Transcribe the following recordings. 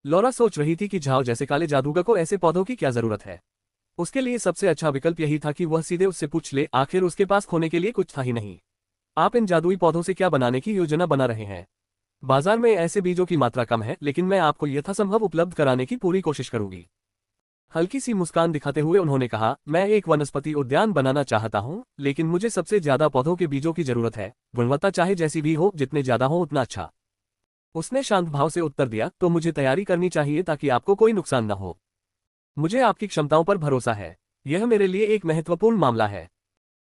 Laura सोच रही थी कि झाओ जैसे काले जादूगर को ऐसे पौधों की क्या जरूरत है। उसके लिए सबसे अच्छा विकल्प यही था कि वह सीधे उससे पूछ ले, आखिर उसके पास खोने के लिए कुछ था ही नहीं। आप इन जादुई पौधों से क्या बनाने की योजना बना रहे हैं? बाजार में ऐसे बीजों की मात्रा कम है, लेकिन मैं आपको यथासंभव उपलब्ध कराने की पूरी कोशिश करूंगी। हल्की सी मुस्कान दिखाते हुए उन्होंने कहा, मैं एक वनस्पति उद्यान बनाना चाहता हूं, लेकिन मुझे सबसे ज्यादा पौधों के बीजों की जरूरत है। गुणवत्ता चाहे जैसी भी हो, जितने ज्यादा हो उतना अच्छा। उसने शांत भाव से उत्तर दिया, तो मुझे तैयारी करनी चाहिए ताकि आपको कोई नुकसान न हो। मुझे आपकी क्षमताओं पर भरोसा है। यह मेरे लिए एक महत्वपूर्ण मामला है।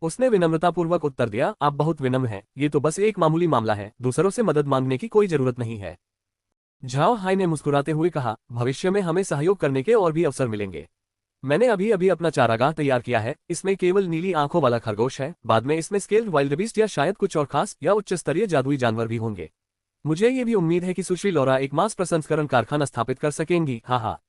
उसने विनम्रतापूर्वक उत्तर दिया, आप बहुत विनम्र हैं, ये तो बस एक मामूली मामला है, दूसरों से मदद मांगने की कोई जरूरत नहीं है। झाओ हाई ने मुस्कुराते हुए कहा, भविष्य में हमें सहयोग करने के और भी अवसर मिलेंगे। मैंने अभी अभी अपना चारागाह तैयार किया है, इसमें केवल नीली आंखों वाला खरगोश है, बाद में इसमें स्केल्ड वाइल्डबीस्ट या शायद कुछ और खास या उच्च स्तरीय जादुई जानवर भी होंगे। मुझे ये भी उम्मीद है कि सुश्री लॉरा एक मांस प्रसंस्करण कारखाना स्थापित कर सकेंगी। हाँ हाँ,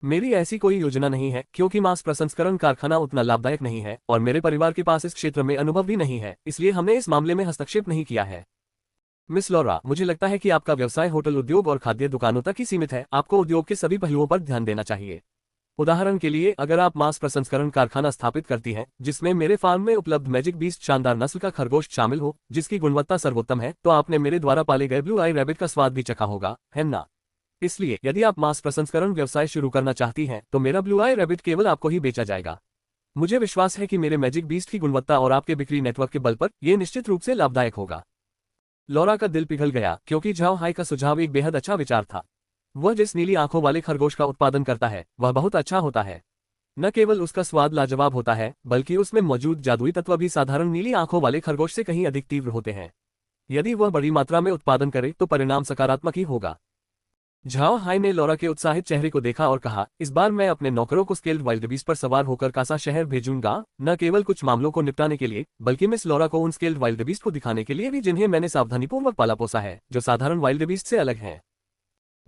मेरी ऐसी कोई योजना नहीं है, क्योंकि मांस प्रसंस्करण कारखाना उतना लाभदायक नहीं है और मेरे परिवार के पास इस क्षेत्र में अनुभव भी नहीं है, इसलिए हमने इस मामले में हस्तक्षेप नहीं किया है। मिस लॉरा, मुझे लगता है कि आपका व्यवसाय होटल उद्योग और खाद्य दुकानों तक ही सीमित है, आपको उद्योग के सभी पहलुओं पर ध्यान देना चाहिए। उदाहरण के लिए, अगर आप मांस प्रसंस्करण कारखाना स्थापित करती हैं, जिसमें मेरे फार्म में उपलब्ध मैजिक बीस्ट शानदार नस्ल का खरगोश शामिल हो, जिसकी गुणवत्ता सर्वोत्तम है, तो आपने मेरे द्वारा पाले गए ब्लू आई रैबिट का स्वाद भी चखा होगा, है ना? इसलिए यदि आप मांस प्रसंस्करण व्यवसाय शुरू करना चाहती हैं, तो मेरा ब्लू आई रैबिट केवल आपको ही बेचा जाएगा। मुझे विश्वास है कि मेरे मैजिक बीस्ट की गुणवत्ता और आपके बिक्री नेटवर्क के बल पर यह निश्चित रूप से लाभदायक होगा। लॉरा का दिल पिघल गया, क्योंकि झाओ हाई का सुझाव एक बेहद अच्छा विचार था। वह जिस नीली आंखों वाले खरगोश का उत्पादन करता है, वह बहुत अच्छा होता है। न केवल उसका स्वाद लाजवाब होता है, बल्कि उसमें मौजूद जादुई तत्व भी साधारण नीली आंखों वाले खरगोश से कहीं अधिक तीव्र होते हैं। यदि वह बड़ी मात्रा में उत्पादन करे तो परिणाम सकारात्मक ही होगा। झाओ हाई ने लॉरा के उत्साहित चेहरे को देखा और कहा, इस बार मैं अपने नौकरों को स्केल्ड वाइल्डबीस्ट पर सवार होकर कासा शहर भेजूंगा, न केवल कुछ मामलों को निपटाने के लिए, बल्कि मिस लॉरा को उन स्केल्ड वाइल्डबीस्ट को दिखाने के लिए भी जिन्हें मैंने सावधानीपूर्वक पाला पोसा है, जो साधारण वाइल्डबीस्ट से अलग हैं।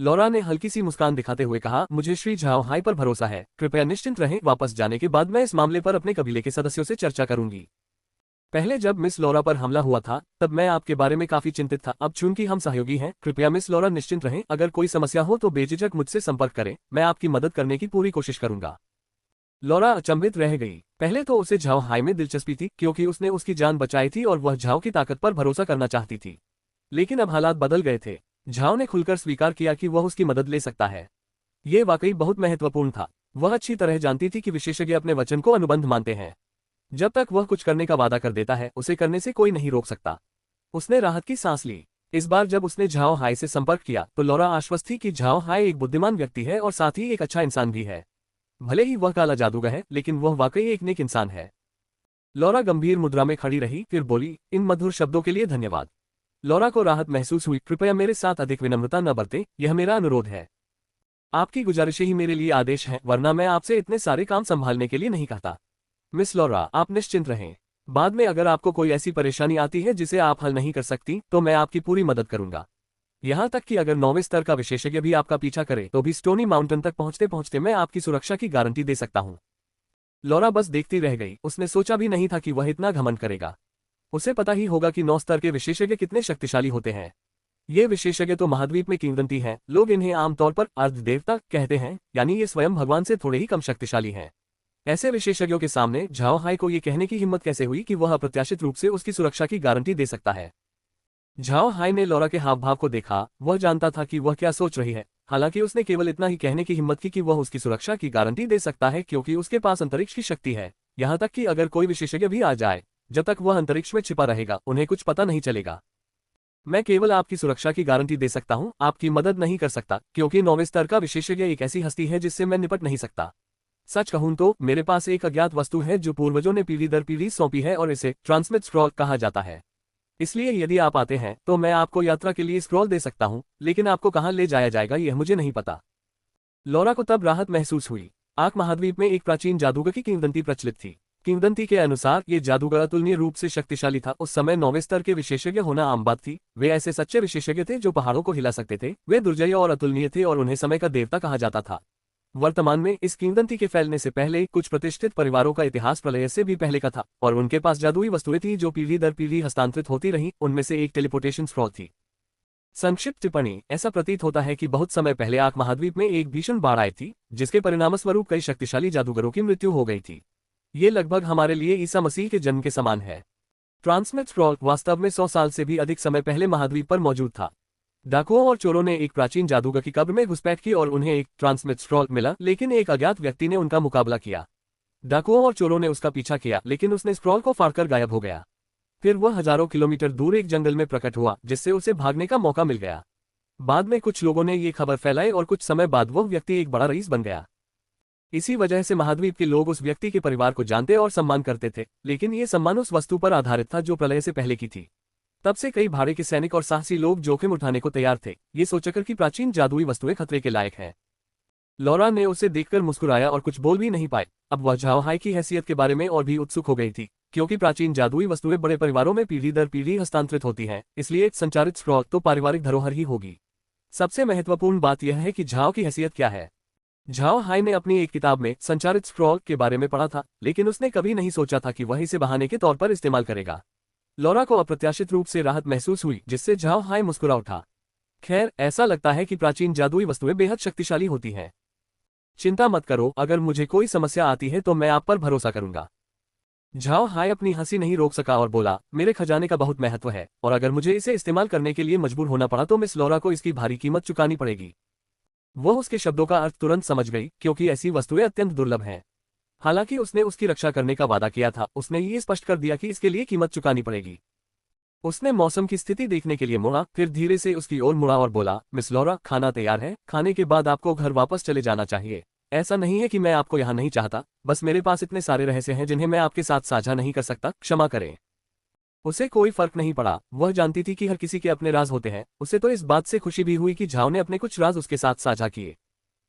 लॉरा ने हल्की सी मुस्कान दिखाते हुए कहा, मुझे श्री झाओ हाई पर भरोसा है, कृपया निश्चिंत रहें, वापस जाने के बाद मैं इस मामले पर अपने कबीले के सदस्यों से चर्चा करूंगी। पहले जब मिस लॉरा पर हमला हुआ था, तब मैं आपके बारे में काफी चिंतित था, अब चूंकि हम सहयोगी हैं, कृपया मिस लॉरा निश्चिंत रहें, अगर कोई समस्या हो तो बेझिझक मुझसे संपर्क करें, मैं आपकी मदद करने की पूरी कोशिश करूंगा। लॉरा अचंभित रह गई। पहले तो उसे झाओ हाई में दिलचस्पी थी, क्योंकि उसने उसकी जान बचाई थी और वह झाओ की ताकत पर भरोसा करना चाहती थी। लेकिन अब हालात बदल गए थे। झाओ ने खुलकर स्वीकार किया कि वह उसकी मदद ले सकता है। ये वाकई बहुत महत्वपूर्ण था। वह अच्छी तरह जानती थी कि विशेषज्ञ अपने वचन को अनुबंध मानते हैं। जब तक वह कुछ करने का वादा कर देता है, उसे करने से कोई नहीं रोक सकता। उसने राहत की सांस ली। इस बार जब उसने झाओ हाई से संपर्क किया, तो लॉरा आश्वस्त थी कि झाओ हाई एक बुद्धिमान व्यक्ति है और साथ ही एक अच्छा इंसान भी है। भले ही वह काला जादूगर है, लेकिन वह वाकई एक नेक इंसान है। लॉरा गंभीर मुद्रा में खड़ी रही, फिर बोली, इन मधुर शब्दों के लिए धन्यवाद। लॉरा को राहत महसूस हुई। कृपया मेरे साथ अधिक विनम्रता न बरतें, यह मेरा अनुरोध है। आपकी गुजारिशें ही मेरे लिए आदेश हैं, वरना मैं आपसे इतने सारे काम संभालने के लिए नहीं कहता। मिस लॉरा, आप निश्चिंत रहें। बाद में अगर आपको कोई ऐसी परेशानी आती है जिसे आप हल नहीं कर सकती, तो मैं आपकी पूरी मदद करूंगा। यहां तक कि अगर 9वें स्तर का विशेषज्ञ भी आपका पीछा करे, तो भी स्टोनी माउंटेन तक पहुंचते पहुंचते मैं आपकी सुरक्षा की गारंटी दे सकता हूं। लॉरा बस देखती रह गई। उसने सोचा भी नहीं था कि वह इतना घमंड करेगा। उसे पता ही होगा कि 9 स्तर के विशेषज्ञ कितने शक्तिशाली होते हैं। ये विशेषज्ञ तो महाद्वीप में किंवदंती हैं, लोग इन्हें आमतौर पर अर्ध देवता कहते हैं, यानी ये स्वयं भगवान से थोड़े ही कम शक्तिशाली हैं। ऐसे विशेषज्ञों के सामने झाओ हाई को ये कहने की हिम्मत कैसे हुई कि वह अप्रत्याशित रूप से उसकी सुरक्षा की गारंटी दे सकता है। झाओ हाई ने लॉरा के हाव भाव को देखा। वह जानता था कि वह क्या सोच रही है। हालांकि उसने केवल इतना ही कहने की हिम्मत की कि वह उसकी सुरक्षा की गारंटी दे सकता है, क्योंकि उसके पास अंतरिक्ष की शक्ति है। यहां तक कि अगर कोई विशेषज्ञ भी आ जाए, जब तक वह अंतरिक्ष में छिपा रहेगा, उन्हें कुछ पता नहीं चलेगा। मैं केवल आपकी सुरक्षा की गारंटी दे सकता हूं, आपकी मदद नहीं कर सकता, क्योंकि 9वें स्तर का विशेषज्ञ एक ऐसी हस्ती है जिससे मैं निपट नहीं सकता। सच कहूं तो मेरे पास एक अज्ञात वस्तु है जो पूर्वजों ने पीढ़ी दर पीढ़ी सौंपी है और इसे ट्रांसमिट स्क्रॉल कहा जाता है। इसलिए यदि आप आते हैं तो मैं आपको यात्रा के लिए स्क्रॉल दे सकता हूं, लेकिन आपको कहां ले जाया जाएगा यह मुझे नहीं पता। लॉरा को तब राहत महसूस हुई। आर्क महाद्वीप में एक प्राचीन जादूगर की किंवदंती प्रचलित थी। किंवदंती के अनुसार ये जादूगर अतुलनीय रूप से शक्तिशाली था। उस समय 9वें स्तर के विशेषज्ञ होना आम बात थी। वे ऐसे सच्चे विशेषज्ञ थे जो पहाड़ों को हिला सकते थे। वे दुर्जय और अतुलनीय थे और उन्हें समय का देवता कहा जाता था। वर्तमान में इस किंवदंती के फैलने से पहले कुछ प्रतिष्ठित परिवारों का इतिहास प्रलय से भी पहले का था, और उनके पास जादुई वस्तुएं थी जो पीढ़ी दर पीढ़ी हस्तांतरित होती रहीं। उनमें से एक टेलीपोर्टेशन स्क्रॉल थी। संक्षिप्त टिप्पणी। ऐसा प्रतीत होता है कि बहुत समय पहले आर्क महाद्वीप में एक भीषण बाढ़ आई थी, जिसके परिणामस्वरूप कई शक्तिशाली जादूगरों की मृत्यु हो गई थी। ये लगभग हमारे लिए ईसा मसीह के जन्म के समान है। ट्रांसमिट स्क्रॉल वास्तव में 100 साल से भी अधिक समय पहले महाद्वीप पर मौजूद था। डाकुओं और चोरों ने एक प्राचीन जादूगर की कब्र में घुसपैठ की और उन्हें एक ट्रांसमिट स्क्रॉल मिला, लेकिन एक अज्ञात व्यक्ति ने उनका मुकाबला किया। डाकुओं और चोरों ने उसका पीछा किया, लेकिन उसने स्क्रॉल को फाड़कर गायब हो गया। फिर वह हजारों किलोमीटर दूर एक जंगल में प्रकट हुआ, जिससे उसे भागने का मौका मिल गया। बाद में कुछ लोगों ने ये खबर फैलाई और कुछ समय बाद वह व्यक्ति एक बड़ा रईस बन गया। इसी वजह से महाद्वीप के लोग उस व्यक्ति के परिवार को जानते और सम्मान करते थे, लेकिन ये सम्मान उस वस्तु पर आधारित था जो प्रलय से पहले की थी। तब से कई भाड़े के सैनिक और साहसी लोग जोखिम उठाने को तैयार थे, ये सोचकर कि प्राचीन जादुई वस्तुएं खतरे के लायक हैं। लॉरा ने उसे देखकर मुस्कुराया और कुछ बोल भी नहीं पाए। अब वह झाओ हाई की हैसियत के बारे में और भी उत्सुक हो गई थी, क्योंकि प्राचीन जादुई वस्तुएं बड़े परिवारों में पीढ़ी दर पीढ़ी हस्तांतरित होती हैं, इसलिए एक संचारित स्क्रॉल तो पारिवारिक धरोहर ही होगी। सबसे महत्वपूर्ण बात यह है कि झाओ की हैसियत क्या है। झाओ हाई ने अपनी एक किताब में संचारित स्क्रॉल के बारे में पढ़ा था, लेकिन उसने कभी नहीं सोचा था कि वह इसे बहाने के तौर पर इस्तेमाल करेगा। लॉरा को अप्रत्याशित रूप से राहत महसूस हुई, जिससे झाओ हाई मुस्कुरा उठा। खैर, ऐसा लगता है कि प्राचीन जादुई वस्तुएं बेहद शक्तिशाली होती हैं। चिंता मत करो, अगर मुझे कोई समस्या आती है तो मैं आप पर भरोसा करूंगा। झाओ हाई अपनी हंसी नहीं रोक सका और बोला, मेरे खजाने का बहुत महत्व है, और अगर मुझे इसे इस्तेमाल करने के लिए मजबूर होना पड़ा तो मिस लॉरा को इसकी भारी कीमत चुकानी पड़ेगी। वह उसके शब्दों का अर्थ तुरंत समझ गई, क्योंकि ऐसी वस्तुएं अत्यंत दुर्लभ हैं। हालांकि उसने उसकी रक्षा करने का वादा किया था, उसने ये स्पष्ट कर दिया कि इसके लिए कीमत चुकानी पड़ेगी। उसने मौसम की स्थिति देखने के लिए मुड़ा, फिर धीरे से उसकी ओर मुड़ा और बोला, मिस लॉरा, खाना तैयार है, खाने के बाद आपको घर वापस चले जाना चाहिए। ऐसा नहीं है कि मैं आपको यहाँ नहीं चाहता, बस मेरे पास इतने सारे रहस्य हैं जिन्हें मैं आपके साथ साझा नहीं कर सकता, क्षमा करें। उसे कोई फर्क नहीं पड़ा, वह जानती थी कि हर किसी के अपने राज होते हैं। उसे तो इस बात से खुशी भी हुई कि झाओ ने अपने कुछ राज उसके साथ साझा किए।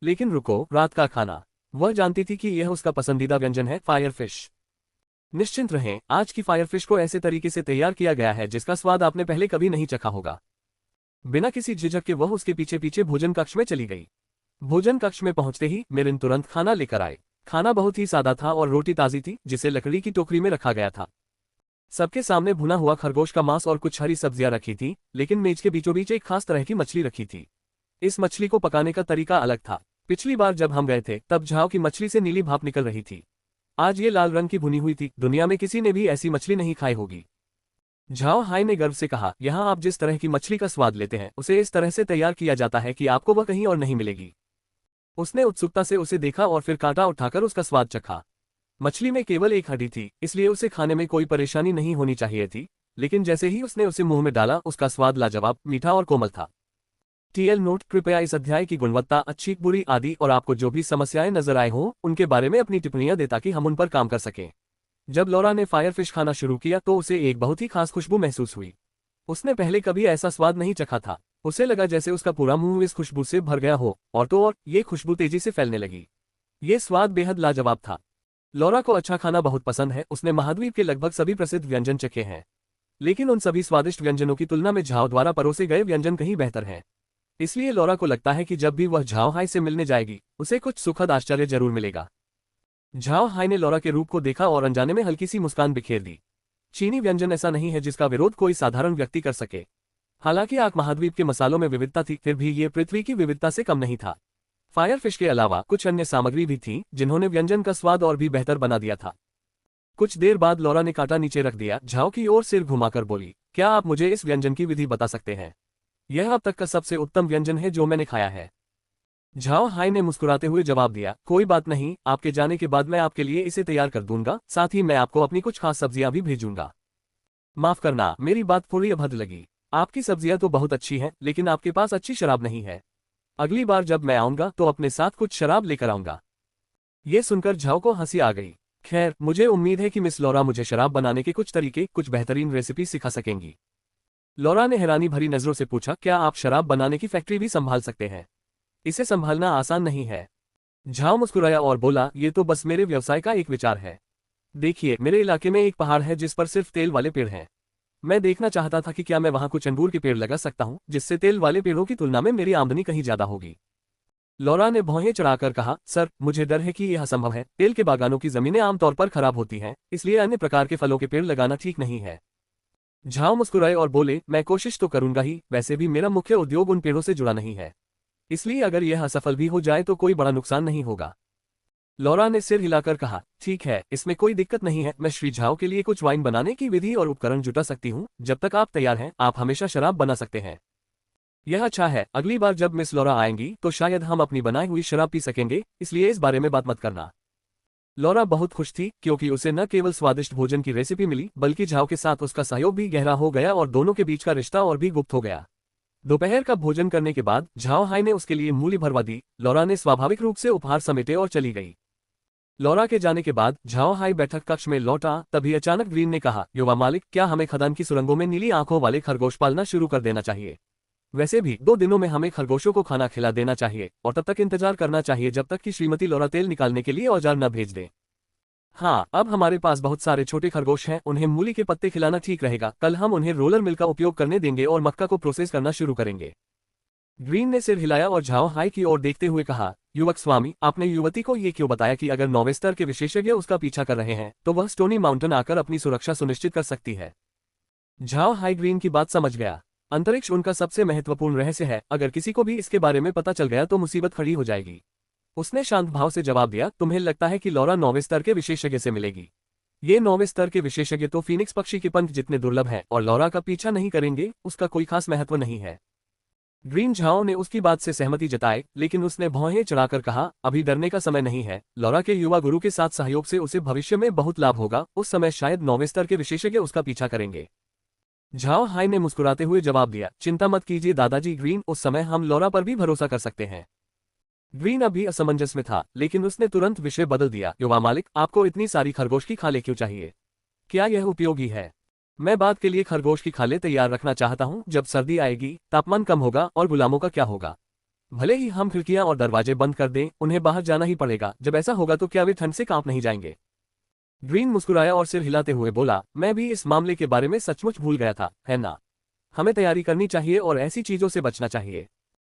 लेकिन रुको, रात का खाना। वह जानती थी कि यह उसका पसंदीदा व्यंजन है, फायर फिश। निश्चिंत रहें, आज की फायर फिश को ऐसे तरीके से तैयार किया गया है जिसका स्वाद आपने पहले कभी नहीं चखा होगा। बिना किसी झिझक के वह उसके पीछे पीछे भोजन कक्ष में चली गई। भोजन कक्ष में पहुंचते ही मिरिन तुरंत खाना लेकर आए। खाना बहुत ही सादा था और रोटी ताजी थी, जिसे लकड़ी की टोकरी में रखा गया था। सबके सामने भुना हुआ खरगोश का मांस और कुछ हरी सब्जियां रखी थी, लेकिन मेज के बीचों बीच एक खास तरह की मछली रखी थी। इस मछली को पकाने का तरीका अलग था। पिछली बार जब हम गए थे तब झाओ की मछली से नीली भाप निकल रही थी। आज ये लाल रंग की भुनी हुई थी। दुनिया में किसी ने भी ऐसी मछली नहीं खाई होगी। झाओ हाई ने गर्व से कहा, यहाँ आप जिस तरह की मछली का स्वाद लेते हैं उसे इस तरह से तैयार किया जाता है कि आपको वह कहीं और नहीं मिलेगी। उसने उत्सुकता से उसे देखा और फिर कांटा उठाकर उसका स्वाद चखा। मछली में केवल एक हड्डी थी, इसलिए उसे खाने में कोई परेशानी नहीं होनी चाहिए थी, लेकिन जैसे ही उसने उसे मुंह में डाला उसका स्वाद लाजवाब, मीठा और कोमल था। टीएल नोट, कृपया इस अध्याय की गुणवत्ता अच्छी, बुरी आदि और आपको जो भी समस्याएं नजर आए हों उनके बारे में अपनी टिप्पणियां दे ताकि हम उन पर काम कर सकें। जब लॉरा ने फायर फिश खाना शुरू किया तो उसे एक बहुत ही खास खुशबू महसूस हुई। उसने पहले कभी ऐसा स्वाद नहीं चखा था। उसे लगा जैसे उसका पूरा मुंह इस खुशबू से भर गया हो, और तो और ये खुशबू तेजी से फैलने लगी। ये स्वाद बेहद लाजवाब था। लॉरा को अच्छा खाना बहुत पसंद है। उसने महाद्वीप के लगभग सभी प्रसिद्ध व्यंजन चखे हैं, लेकिन उन सभी स्वादिष्ट व्यंजनों की तुलना में झाओ द्वारा परोसे गए व्यंजन कहीं बेहतर हैं। इसलिए लॉरा को लगता है कि जब भी वह झाओ हाई से मिलने जाएगी उसे कुछ सुखद आश्चर्य जरूर मिलेगा। झाओ हाई ने लॉरा के रूप को देखा और अनजाने में हल्की सी मुस्कान बिखेर दी। चीनी व्यंजन ऐसा नहीं है जिसका विरोध कोई साधारण व्यक्ति कर सके। हालांकि आर्क महाद्वीप के मसालों में विविधता थी, फिर भी ये पृथ्वी की विविधता से कम नहीं था। फायर फिश के अलावा कुछ अन्य सामग्री भी थी जिन्होंने व्यंजन का स्वाद और भी बेहतर बना दिया था। कुछ देर बाद लॉरा ने कांटा नीचे रख दिया, झाओ की ओर सिर घुमाकर बोली, क्या आप मुझे इस व्यंजन की विधि बता सकते हैं? यह अब तक का सबसे उत्तम व्यंजन है जो मैंने खाया है। झाओ हाई ने मुस्कुराते हुए जवाब दिया, कोई बात नहीं, आपके जाने के बाद मैं आपके लिए इसे तैयार कर दूंगा, साथ ही मैं आपको अपनी कुछ खास सब्जियां भी भेजूंगा। माफ करना, मेरी बात थोड़ी अभद्र लगी। आपकी सब्जियां तो बहुत अच्छी हैं, लेकिन आपके पास अच्छी शराब नहीं है। अगली बार जब मैं आऊंगा तो अपने साथ कुछ शराब लेकर आऊंगा। ये सुनकर झाओ को हंसी आ गई। खैर, मुझे उम्मीद है कि मिस लॉरा मुझे शराब बनाने के कुछ तरीके, कुछ बेहतरीन रेसिपी सिखा सकेंगी। लॉरा ने हैरानी भरी नजरों से पूछा, क्या आप शराब बनाने की फैक्ट्री भी संभाल सकते हैं? इसे संभालना आसान नहीं है। झाओ मुस्कुराया और बोला, ये तो बस मेरे व्यवसाय का एक विचार है। देखिए, मेरे इलाके में एक पहाड़ है जिस पर सिर्फ तेल वाले पेड़ हैं। मैं देखना चाहता था कि क्या मैं वहां कुछ अंगूर के पेड़ लगा सकता हूं, जिससे तेल वाले पेड़ों की तुलना में मेरी आमदनी कहीं ज्यादा होगी। लॉरा ने भौहें चढ़ाकर कहा, सर, मुझे डर है कि यह असंभव है। तेल के बागानों की जमीनें आमतौर पर खराब होती हैं, इसलिए अन्य प्रकार के फलों के पेड़ लगाना ठीक नहीं है। झाओ मुस्कुराए और बोले, मैं कोशिश तो करूंगा ही, वैसे भी मेरा मुख्य उद्योग उन पेड़ों से जुड़ा नहीं है, इसलिए अगर यह असफल भी हो जाए तो कोई बड़ा नुकसान नहीं होगा। लॉरा ने सिर हिलाकर कहा, ठीक है, इसमें कोई दिक्कत नहीं है, मैं श्री झाओ के लिए कुछ वाइन बनाने की विधि और उपकरण जुटा सकती हूँ। जब तक आप तैयार हैं, आप हमेशा शराब बना सकते हैं। यह अच्छा है, अगली बार जब मिस लॉरा आएंगी तो शायद हम अपनी बनाई हुई शराब पी सकेंगे, इसलिए इस बारे में बात मत करना। लॉरा बहुत खुश थी क्योंकि उसे न केवल स्वादिष्ट भोजन की रेसिपी मिली, बल्कि झाओ के साथ उसका सहयोग भी गहरा हो गया और दोनों के बीच का रिश्ता और भी गुप्त हो गया। दोपहर का भोजन करने के बाद झाओ हाई ने उसके लिए मूली भरवा दी। लॉरा ने स्वाभाविक रूप से उपहार समेटे और चली गई। लॉरा के जाने के बाद झाओ हाई बैठक कक्ष में लौटा, तभी अचानक ग्रीन ने कहा, युवा मालिक, क्या हमें खदान की सुरंगों में नीली आंखों वाले खरगोश पालना शुरू कर देना चाहिए? वैसे भी 2 दिनों में हमें खरगोशों को खाना खिला देना चाहिए और तब तक इंतजार करना चाहिए जब तक कि श्रीमती लॉरा तेल निकालने के लिए औजार न भेज दे। हाँ, अब हमारे पास बहुत सारे छोटे खरगोश हैं, उन्हें मूली के पत्ते खिलाना ठीक रहेगा। कल हम उन्हें रोलर मिल का उपयोग करने देंगे और मक्का को प्रोसेस करना शुरू करेंगे। ग्रीन ने सिर हिलाया और झाओ हाई की ओर देखते हुए कहा, युवक स्वामी, आपने युवती को ये क्यों बताया कि अगर 9वें स्तर के विशेषज्ञ उसका पीछा कर रहे हैं तो वह स्टोनी माउंटेन आकर अपनी सुरक्षा सुनिश्चित कर सकती है? झाओ हाई ग्रीन की बात समझ गया। अंतरिक्ष उनका सबसे महत्वपूर्ण रहस्य है, अगर किसी को भी इसके बारे में पता चल गया तो मुसीबत खड़ी हो जाएगी। उसने शांत भाव से जवाब दिया, तुम्हें लगता है कि लॉरा 9वें स्तर के विशेषज्ञ से मिलेगी? ये 9वें स्तर के विशेषज्ञ तो फीनिक्स पक्षी के पंख जितने दुर्लभ हैं और लॉरा का पीछा नहीं करेंगे, उसका कोई खास महत्व नहीं है। ग्रीन झाओ ने उसकी बात से सहमति जताई, लेकिन उसने भौहें चढ़ाकर कहा, अभी डरने का समय नहीं है। लॉरा के युवा गुरु के साथ सहयोग से उसे भविष्य में बहुत लाभ होगा, उस समय शायद 9वें स्तर के विशेषज्ञ उसका पीछा करेंगे। झाओ हाई ने मुस्कुराते हुए जवाब दिया, चिंता मत कीजिए दादाजी ग्रीन, उस समय हम लॉरा पर भी भरोसा कर सकते हैं। ग्रीन अभी असमंजस में था, लेकिन उसने तुरंत विषय बदल दिया, युवा मालिक, आपको इतनी सारी खरगोश की खालें क्यों चाहिए? क्या यह उपयोगी है? मैं बाद के लिए खरगोश की खालें तैयार रखना चाहता हूँ। जब सर्दी आएगी, तापमान कम होगा और गुलामों का क्या होगा? भले ही हम खिड़कियां और दरवाजे बंद कर दें, उन्हें बाहर जाना ही पड़ेगा। जब ऐसा होगा तो क्या वे ठंड से कांप नहीं जाएंगे? ग्रीन मुस्कुराया और सिर हिलाते हुए बोला, मैं भी इस मामले के बारे में सचमुच भूल गया था, है ना? हमें तैयारी करनी चाहिए और ऐसी चीजों से बचना चाहिए।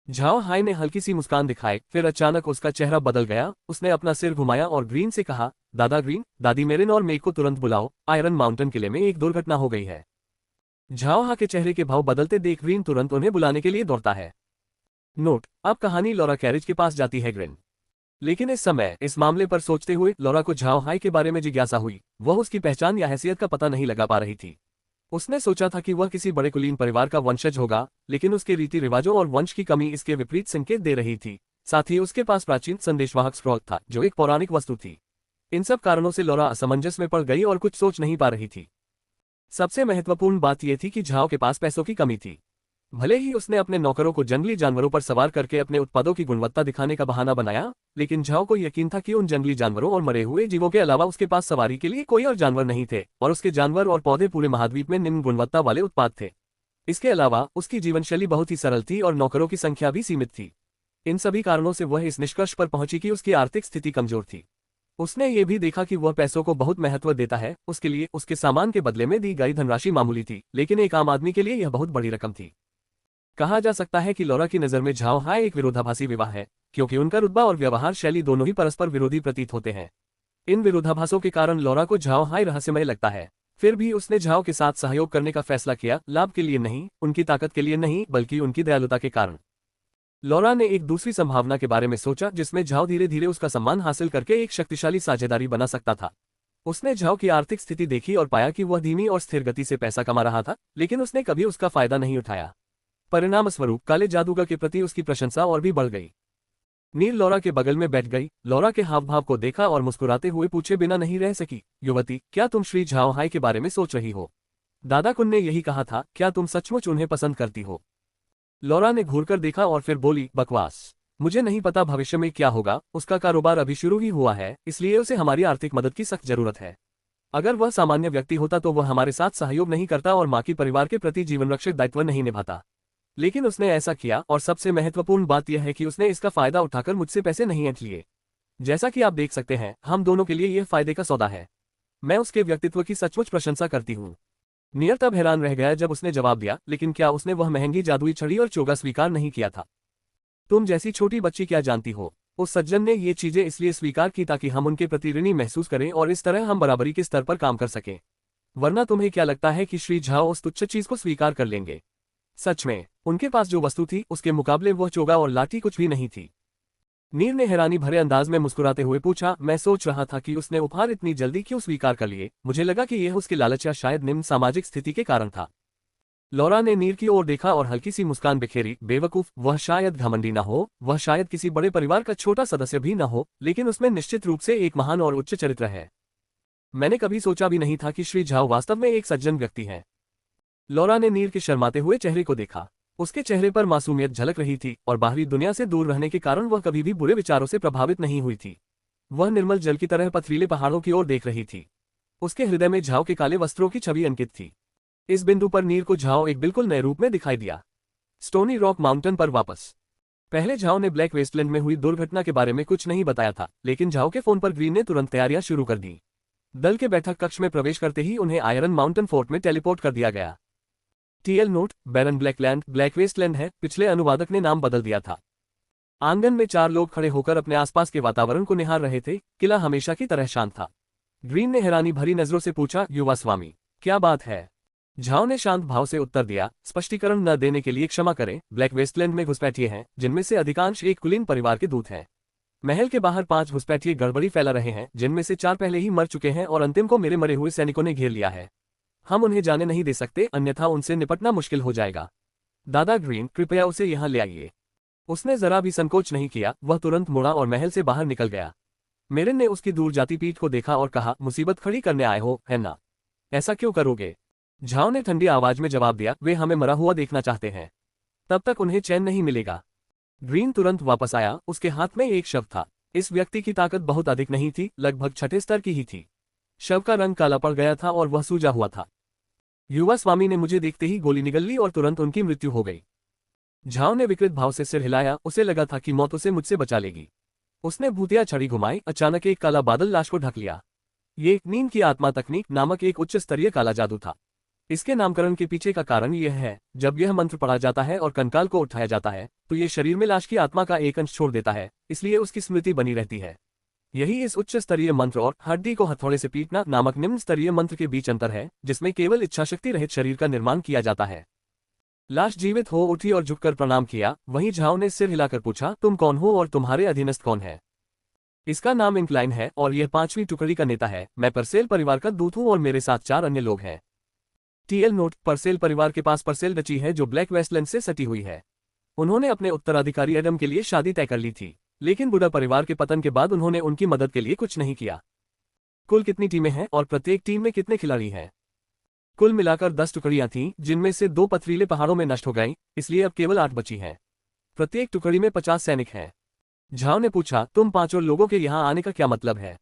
झाओ हाई ने हल्की सी मुस्कान दिखाई, फिर अचानक उसका चेहरा बदल गया। उसने अपना सिर घुमाया और ग्रीन से कहा, दादा ग्रीन, दादी मेरिन और मेग को तुरंत बुलाओ, आयरन माउंटेन किले में एक दुर्घटना हो गई है। झाओ हा के चेहरे के भाव बदलते देख ग्रीन तुरंत उन्हें बुलाने के लिए दौड़ता है। नोट, अब कहानी लॉरा कैरिज के पास जाती है ग्रीन। लेकिन इस समय इस मामले पर सोचते हुए लॉरा को झाओ हाई के बारे में जिज्ञासा हुई। वह उसकी पहचान या हैसियत का पता नहीं लगा पा रही थी। उसने सोचा था कि वह किसी बड़े कुलीन परिवार का वंशज होगा, लेकिन उसके रीति रिवाजों और वंश की कमी इसके विपरीत संकेत दे रही थी। साथ ही उसके पास प्राचीन संदेशवाहक स्क्रॉल था, जो एक पौराणिक वस्तु थी। इन सब कारणों से लॉरा असमंजस में पड़ गई और कुछ सोच नहीं पा रही थी। सबसे महत्वपूर्ण बात यह थी कि झाओ के पास पैसों की कमी थी। भले ही उसने अपने नौकरों को जंगली जानवरों पर सवार करके अपने उत्पादों की गुणवत्ता दिखाने का बहाना बनाया, लेकिन झाओ को यकीन था कि उन जंगली जानवरों और मरे हुए जीवों के अलावा उसके पास सवारी के लिए कोई और जानवर नहीं थे, और उसके जानवर और पौधे पूरे महाद्वीप में निम्न गुणवत्ता वाले उत्पाद थे। इसके अलावा उसकी जीवनशैली बहुत ही सरल थी और नौकरों की संख्या भी सीमित थी। इन सभी कारणों से वह इस निष्कर्ष पर पहुंची कि उसकी आर्थिक स्थिति कमजोर थी। उसने ये भी देखा कि वह पैसों को बहुत महत्व देता है। उसके लिए उसके सामान के बदले में दी गई धनराशि मामूली थी, लेकिन एक आम आदमी के लिए यह बहुत बड़ी रकम थी। कहा जा सकता है कि लॉरा की नज़र में झाओ हाई एक विरोधाभासी विवाह है, क्योंकि उनका रुतबा और व्यवहार शैली दोनों ही परस्पर विरोधी प्रतीत होते हैं। इन विरोधाभासों के कारण लॉरा को झाओ हाई रहस्यमय लगता है। फिर भी उसने झाओ के साथ सहयोग करने का फैसला किया, लाभ के लिए नहीं, उनकी ताकत के लिए नहीं, बल्कि उनकी दयालुता के कारण। लॉरा ने एक दूसरी संभावना के बारे में सोचा, जिसमें झाओ धीरे धीरे उसका सम्मान हासिल करके एक शक्तिशाली साझेदारी बना सकता था। उसने झाओ की आर्थिक स्थिति देखी और पाया कि वह धीमी और स्थिर गति से पैसा कमा रहा था, लेकिन उसने कभी उसका फायदा नहीं उठाया। परिणामस्वरूप काले जादूगर के प्रति उसकी प्रशंसा और भी बढ़ गई। नील लॉरा के बगल में बैठ गई, लॉरा के हाव भाव को देखा और मुस्कुराते हुए पूछे बिना नहीं रह सकी, युवती, क्या तुम श्री झाओ हाई के बारे में सोच रही हो? दादा कुन ने यही कहा था, क्या तुम सचमुच उन्हें पसंद करती हो? लॉरा ने घूरकर देखा और फिर बोली, बकवास। मुझे नहीं पता भविष्य में क्या होगा, उसका कारोबार अभी शुरू ही हुआ है, इसलिए उसे हमारी आर्थिक मदद की सख्त जरूरत है। अगर वह सामान्य व्यक्ति होता तो वह हमारे साथ सहयोग नहीं करता और माँ की परिवार के प्रति जीवनरक्षक दायित्व नहीं निभाता। लेकिन उसने ऐसा किया, और सबसे महत्वपूर्ण बात यह है कि उसने इसका फायदा उठाकर मुझसे पैसे नहीं ऐंठ लिए। जैसा कि आप देख सकते हैं, हम दोनों के लिए यह फायदे का सौदा है। मैं उसके व्यक्तित्व की सचमुच प्रशंसा करती हूँ। नियर तब हैरान रह गया जब उसने जवाब दिया, लेकिन क्या उसने वह महंगी जादुई छड़ी और चोगा स्वीकार नहीं किया था? तुम जैसी छोटी बच्ची क्या जानती हो? उस सज्जन ने ये चीजें इसलिए स्वीकार की ताकि हम उनके प्रति ऋणी महसूस करें और इस तरह हम बराबरी के स्तर पर काम कर सकें। वरना तुम्हें क्या लगता है कि श्री झाओ उस तुच्छ चीज को स्वीकार कर लेंगे? सच में, उनके पास जो वस्तु थी उसके मुकाबले वह चोगा और लाठी कुछ भी नहीं थी। नीर ने हैरानी भरे अंदाज में मुस्कुराते हुए पूछा, मैं सोच रहा था कि उसने उपहार इतनी जल्दी क्यों स्वीकार कर लिए। मुझे लगा कि यह उसकी लालच या शायद निम्न सामाजिक स्थिति के कारण था। लौरा ने नीर की ओर देखा और हल्की सी मुस्कान बिखेरी। बेवकूफ, वह शायद घमंडी न हो, वह शायद किसी बड़े परिवार का छोटा सदस्य भी न हो, लेकिन उसमें निश्चित रूप से एक महान और उच्च चरित्र है। मैंने कभी सोचा भी नहीं था कि श्री झाओ वास्तव में एक सज्जन व्यक्ति हैं। लौरा ने नीर के शर्माते हुए चेहरे को देखा। उसके चेहरे पर मासूमियत झलक रही थी और बाहरी दुनिया से दूर रहने के कारण वह कभी भी बुरे विचारों से प्रभावित नहीं हुई थी। वह निर्मल जल की तरह पथरीले पहाड़ों की ओर देख रही थी। उसके हृदय में झाओ के काले वस्त्रों की छवि अंकित थी। इस बिंदु पर नीर को झाओ एक बिल्कुल नए रूप में दिखाई दिया। स्टोनी रॉक माउंटेन पर वापस। पहले झाओ ने ब्लैक वेस्टलैंड में हुई दुर्घटना के बारे में कुछ नहीं बताया था, लेकिन झाओ के फोन पर ग्रीन ने तुरंत तैयारियां शुरू कर दी। दल के बैठक कक्ष में प्रवेश करते ही उन्हें आयरन माउंटेन फोर्ट में टेलीपोर्ट कर दिया गया। टीएल नोट, बैरन ब्लैकलैंड ब्लैक वेस्टलैंड है, पिछले अनुवादक ने नाम बदल दिया था। आंगन में 4 लोग खड़े होकर अपने आसपास के वातावरण को निहार रहे थे। किला हमेशा की तरह शांत था। ग्रीन ने हैरानी भरी नजरों से पूछा, युवा स्वामी, क्या बात है? झाओ ने शांत भाव से उत्तर दिया, स्पष्टीकरण न देने के लिए क्षमा करें। ब्लैक वेस्टलैंड में घुसपैठिए हैं, जिनमें से अधिकांश एक कुलीन परिवार के दूत हैं। महल के बाहर 5 घुसपैठिए गड़बड़ी फैला रहे हैं, जिनमें से 4 पहले ही मर चुके हैं और अंतिम को मेरे मरे हुए सैनिकों ने घेर लिया है। हम उन्हें जाने नहीं दे सकते, अन्यथा उनसे निपटना मुश्किल हो जाएगा। दादा ग्रीन, कृपया उसे यहाँ ले आइए। उसने जरा भी संकोच नहीं किया, वह तुरंत मुड़ा और महल से बाहर निकल गया। मेरिन ने उसकी दूर जाती पीठ को देखा और कहा, मुसीबत खड़ी करने आए हो, है ना? ऐसा क्यों करोगे? झाओ ने ठंडी आवाज में जवाब दिया, वे हमें मरा हुआ देखना चाहते हैं। तब तक उन्हें चैन नहीं मिलेगा। ग्रीन तुरंत वापस आया, उसके हाथ में एक शव था। इस व्यक्ति की ताकत बहुत अधिक नहीं थी, लगभग 6ठे स्तर की ही थी। शव का रंग काला पड़ गया था और वह सूजा हुआ था। युवा स्वामी ने मुझे देखते ही गोली निगल ली और तुरंत उनकी मृत्यु हो गई। झाओ ने विकृत भाव से सिर हिलाया, उसे लगा था कि मौत उसे मुझसे बचा लेगी। उसने भूतिया छड़ी घुमाई, अचानक एक काला बादल लाश को ढक लिया। ये नींद की आत्मा तकनीक नामक एक उच्च स्तरीय काला जादू था। इसके नामकरण के पीछे का कारण यह है, जब यह मंत्र पढ़ा जाता है और कंकाल को उठाया जाता है, तो ये शरीर में लाश की आत्मा का एक अंश छोड़ देता है, इसलिए उसकी स्मृति बनी रहती है। यही इस उच्च स्तरीय मंत्र और हड्डी को हथौड़े से पीटना नामक निम्न स्तरीय मंत्र के बीच अंतर है, जिसमें केवल इच्छाशक्ति रहित शरीर का निर्माण किया जाता है। लाश जीवित हो उठी और झुककर प्रणाम किया। वहीं झाओ ने सिर हिलाकर पूछा, तुम कौन हो और तुम्हारे अधीनस्थ कौन है? इसका नाम इंक्लाइन है और यह 5वीं टुकड़ी का नेता है। मैं परसेल परिवार का दूत हूँ और मेरे साथ 4 अन्य लोग हैं। टीएल नोट, परसेल परिवार के पास परसेल डची है जो ब्लैक वेस्टलैंड से सटी हुई है। उन्होंने अपने उत्तराधिकारी एडम के लिए शादी तय कर ली थी, लेकिन बुडा परिवार के पतन के बाद उन्होंने उनकी मदद के लिए कुछ नहीं किया। कुल कितनी टीमें हैं और प्रत्येक टीम में कितने खिलाड़ी हैं? कुल मिलाकर 10 टुकड़ियां थीं, जिनमें से 2 पथरीले पहाड़ों में नष्ट हो गईं, इसलिए अब केवल 8 बची हैं। प्रत्येक टुकड़ी में 50 सैनिक हैं। झाओ ने पूछा, तुम 5 और लोगों के यहाँ आने का क्या मतलब है?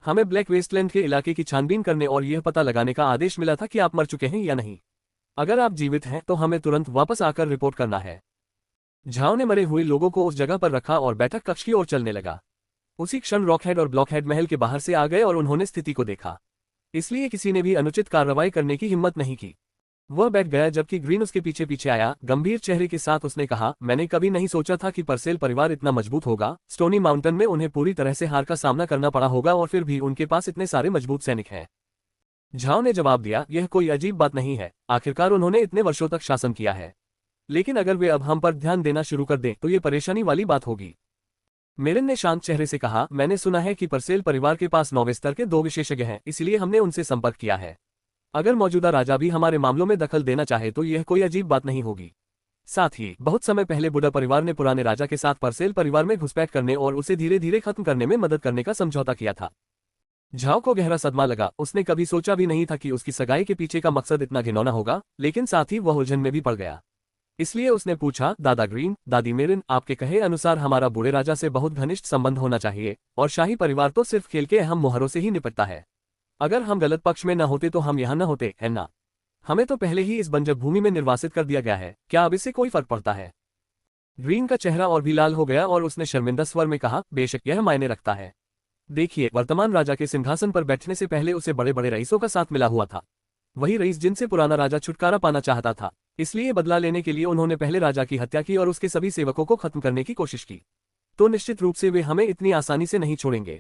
हमें ब्लैक वेस्टलैंड के इलाके की छानबीन करने और यह पता लगाने का आदेश मिला था कि आप मर चुके हैं या नहीं। अगर आप जीवित हैं तो हमें तुरंत वापस आकर रिपोर्ट करना है। झाओ ने मरे हुए लोगों को उस जगह पर रखा और बैठक कक्ष की ओर चलने लगा। उसी क्षण रॉकहेड और ब्लॉकहेड महल के बाहर से आ गए और उन्होंने स्थिति को देखा, इसलिए किसी ने भी अनुचित कार्रवाई करने की हिम्मत नहीं की। वह बैठ गया जबकि ग्रीन उसके पीछे पीछे आया। गंभीर चेहरे के साथ उसने कहा, मैंने कभी नहीं सोचा था कि परसेल परिवार इतना मजबूत होगा। स्टोनी माउंटेन में उन्हें पूरी तरह से हार का सामना करना पड़ा होगा और फिर भी उनके पास इतने सारे मजबूत सैनिक हैं। झाओ ने जवाब दिया, यह कोई अजीब बात नहीं है, आखिरकार उन्होंने इतने वर्षों तक शासन किया है। लेकिन अगर वे अब हम पर ध्यान देना शुरू कर दें तो ये परेशानी वाली बात होगी। मेरिन ने शांत चेहरे से कहा, मैंने सुना है कि परसेल परिवार के पास 9वें स्तर के 2 विशेषज्ञ हैं, इसलिए हमने उनसे संपर्क किया है। अगर मौजूदा राजा भी हमारे मामलों में दखल देना चाहे तो यह कोई अजीब बात नहीं होगी। साथ ही बहुत समय पहले बुडा परिवार ने पुराने राजा के साथ परसेल परिवार में घुसपैठ करने और उसे धीरे धीरे खत्म करने में मदद करने का समझौता किया था। झाओ को गहरा सदमा लगा। उसने कभी सोचा भी नहीं था कि उसकी सगाई के पीछे का मकसद इतना घिनौना होगा, लेकिन साथ ही वह उलझन में भी पड़ गया। इसलिए उसने पूछा, दादा ग्रीन, दादी मेरिन, आपके कहे अनुसार हमारा बूढ़े राजा से बहुत घनिष्ठ संबंध होना चाहिए और शाही परिवार तो सिर्फ खेल के अहम मोहरों से ही निपटता है। अगर हम गलत पक्ष में न होते तो हम यहाँ न होते, है ना? हमें तो पहले ही इस बंजर भूमि में निर्वासित कर दिया गया है, क्या अब इससे कोई फर्क पड़ता है? ग्रीन का चेहरा और भी लाल हो गया और उसने शर्मिंदा स्वर में कहा, बेशक यह मायने रखता है। देखिए, वर्तमान राजा के सिंहासन पर बैठने से पहले उसे बड़े बड़े रईसों का साथ मिला हुआ था। वही रईस जिनसे पुराना राजा छुटकारा पाना चाहता था, इसलिए बदला लेने के लिए उन्होंने पहले राजा की हत्या की और उसके सभी सेवकों को खत्म करने की कोशिश की। तो निश्चित रूप से वे हमें इतनी आसानी से नहीं छोड़ेंगे।